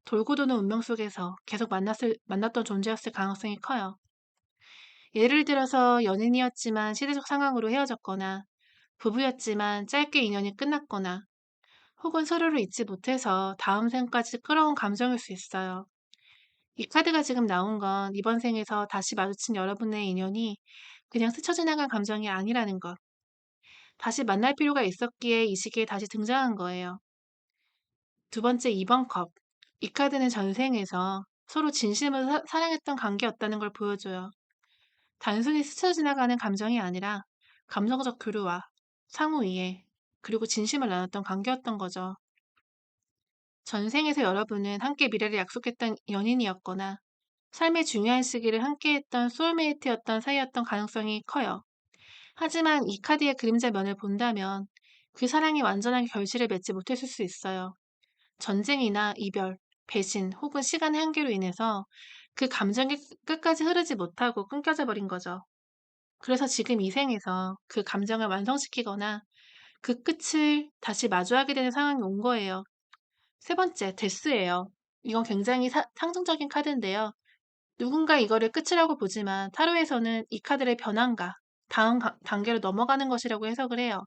돌고 도는 운명 속에서 계속 만났던 존재였을 가능성이 커요. 예를 들어서 연인이었지만 시대적 상황으로 헤어졌거나 부부였지만 짧게 인연이 끝났거나 혹은 서로를 잊지 못해서 다음 생까지 끌어온 감정일 수 있어요. 이 카드가 지금 나온 건 이번 생에서 다시 마주친 여러분의 인연이 그냥 스쳐 지나간 감정이 아니라는 것. 다시 만날 필요가 있었기에 이 시기에 다시 등장한 거예요. 두 번째 2번 컵. 이 카드는 전생에서 서로 진심으로 사랑했던 관계였다는 걸 보여줘요. 단순히 스쳐 지나가는 감정이 아니라 감정적 교류와 상호 이해, 그리고 진심을 나눴던 관계였던 거죠. 전생에서 여러분은 함께 미래를 약속했던 연인이었거나 삶의 중요한 시기를 함께했던 소울메이트였던 사이였던 가능성이 커요. 하지만 이 카드의 그림자 면을 본다면 그 사랑이 완전하게 결실을 맺지 못했을 수 있어요. 전쟁이나 이별, 배신 혹은 시간의 한계로 인해서 그 감정이 끝까지 흐르지 못하고 끊겨져 버린 거죠. 그래서 지금 이 생에서 그 감정을 완성시키거나 그 끝을 다시 마주하게 되는 상황이 온 거예요. 세 번째, 데스예요. 이건 굉장히 상징적인 카드인데요. 누군가 이거를 끝이라고 보지만 타로에서는 이 카드를 변환과 다음 단계로 넘어가는 것이라고 해석을 해요.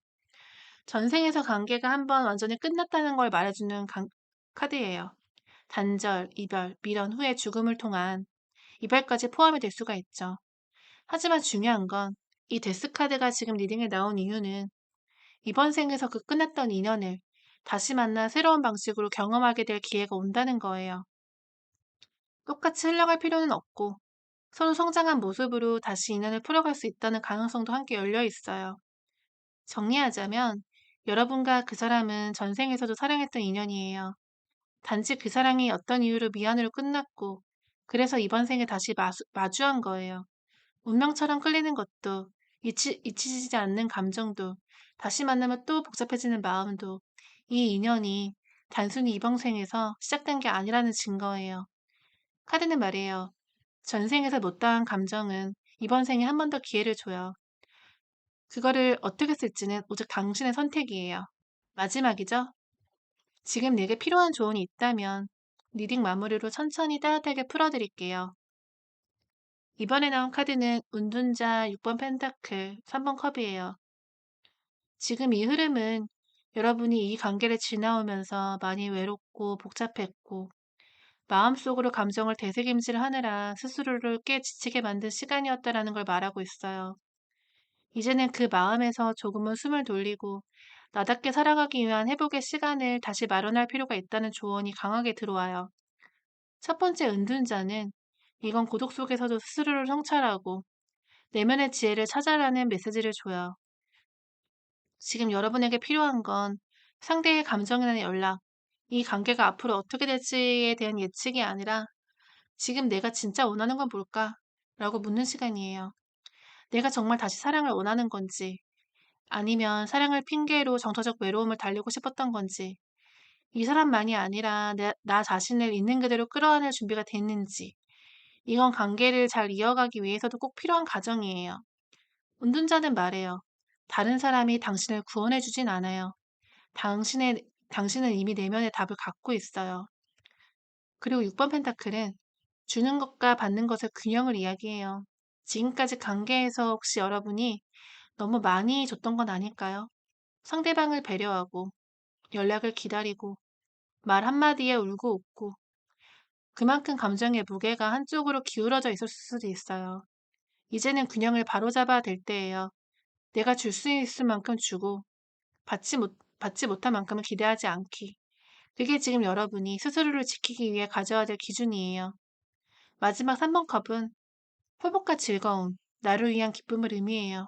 전생에서 관계가 한번 완전히 끝났다는 걸 말해주는 카드예요. 단절, 이별, 미련 후의 죽음을 통한 이별까지 포함이 될 수가 있죠. 하지만 중요한 건 이 데스카드가 지금 리딩에 나온 이유는 이번 생에서 그 끝났던 인연을 다시 만나 새로운 방식으로 경험하게 될 기회가 온다는 거예요. 똑같이 흘러갈 필요는 없고 서로 성장한 모습으로 다시 인연을 풀어갈 수 있다는 가능성도 함께 열려 있어요. 정리하자면 여러분과 그 사람은 전생에서도 사랑했던 인연이에요. 단지 그 사랑이 어떤 이유로 미안으로 끝났고 그래서 이번 생에 다시 마주한 거예요. 운명처럼 끌리는 것도 잊히지 않는 감정도 다시 만나면 또 복잡해지는 마음도 이 인연이 단순히 이번 생에서 시작된 게 아니라는 증거예요. 카드는 말이에요. 전생에서 못다한 감정은 이번 생에 한 번 더 기회를 줘요. 그거를 어떻게 쓸지는 오직 당신의 선택이에요. 마지막이죠? 지금 내게 필요한 조언이 있다면 리딩 마무리로 천천히 따뜻하게 풀어드릴게요. 이번에 나온 카드는 운둔자 6번 펜타클 3번 컵이에요. 지금 이 흐름은 여러분이 이 관계를 지나오면서 많이 외롭고 복잡했고 마음속으로 감정을 되새김질 하느라 스스로를 꽤 지치게 만든 시간이었다라는 걸 말하고 있어요. 이제는 그 마음에서 조금은 숨을 돌리고 나답게 살아가기 위한 회복의 시간을 다시 마련할 필요가 있다는 조언이 강하게 들어와요. 첫 번째 은둔자는 이건 고독 속에서도 스스로를 성찰하고 내면의 지혜를 찾아라는 메시지를 줘요. 지금 여러분에게 필요한 건 상대의 감정이나 연락, 이 관계가 앞으로 어떻게 될지에 대한 예측이 아니라 지금 내가 진짜 원하는 건 뭘까? 라고 묻는 시간이에요. 내가 정말 다시 사랑을 원하는 건지, 아니면 사랑을 핑계로 정서적 외로움을 달래고 싶었던 건지, 이 사람만이 아니라 나 자신을 있는 그대로 끌어안을 준비가 됐는지, 이건 관계를 잘 이어가기 위해서도 꼭 필요한 과정이에요. 운둔자는 말해요. 다른 사람이 당신을 구원해주진 않아요. 당신은 이미 내면의 답을 갖고 있어요. 그리고 6번 펜타클은 주는 것과 받는 것의 균형을 이야기해요. 지금까지 관계에서 혹시 여러분이 너무 많이 줬던 건 아닐까요? 상대방을 배려하고, 연락을 기다리고, 말 한마디에 울고 웃고, 그만큼 감정의 무게가 한쪽으로 기울어져 있을 수도 있어요. 이제는 균형을 바로잡아야 될 때예요. 내가 줄 수 있을 만큼 주고, 받지 못한 만큼은 기대하지 않기. 그게 지금 여러분이 스스로를 지키기 위해 가져야 될 기준이에요. 마지막 3번 컵은 회복과 즐거움, 나를 위한 기쁨을 의미해요.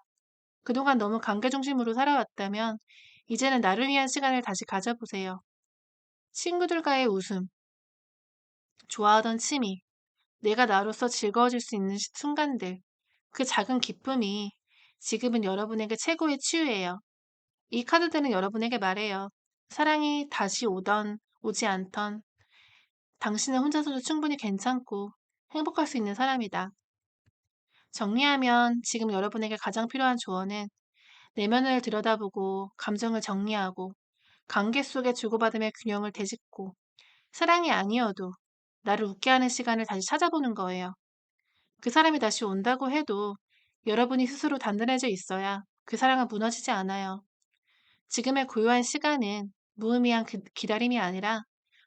그동안 너무 관계 중심으로 살아왔다면 이제는 나를 위한 시간을 다시 가져보세요. 친구들과의 웃음, 좋아하던 취미, 내가 나로서 즐거워질 수 있는 순간들, 그 작은 기쁨이 지금은 여러분에게 최고의 치유예요. 이 카드들은 여러분에게 말해요. 사랑이 다시 오던 오지 않던 당신은 혼자서도 충분히 괜찮고 행복할 수 있는 사람이다. 정리하면 지금 여러분에게 가장 필요한 조언은 내면을 들여다보고 감정을 정리하고 관계 속의 주고받음의 균형을 되짚고 사랑이 아니어도 나를 웃게 하는 시간을 다시 찾아보는 거예요. 그 사람이 다시 온다고 해도 여러분이 스스로 단단해져 있어야 그 사랑은 무너지지 않아요. 지금의 고요한 시간은 무의미한 기다림이 아니라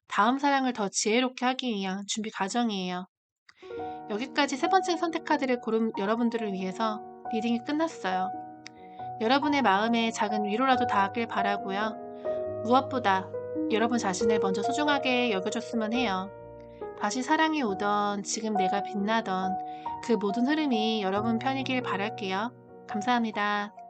다음 사랑을 더 지혜롭게 하기 위한 준비 과정이에요. 여기까지 세 번째 선택 카드를 고른 여러분들을 위해서 리딩이 끝났어요. 여러분의 마음에 작은 위로라도 닿았길 바라고요. 무엇보다 여러분 자신을 먼저 소중하게 여겨줬으면 해요. 다시 사랑이 오던 지금 내가 빛나던 그 모든 흐름이 여러분 편이길 바랄게요. 감사합니다.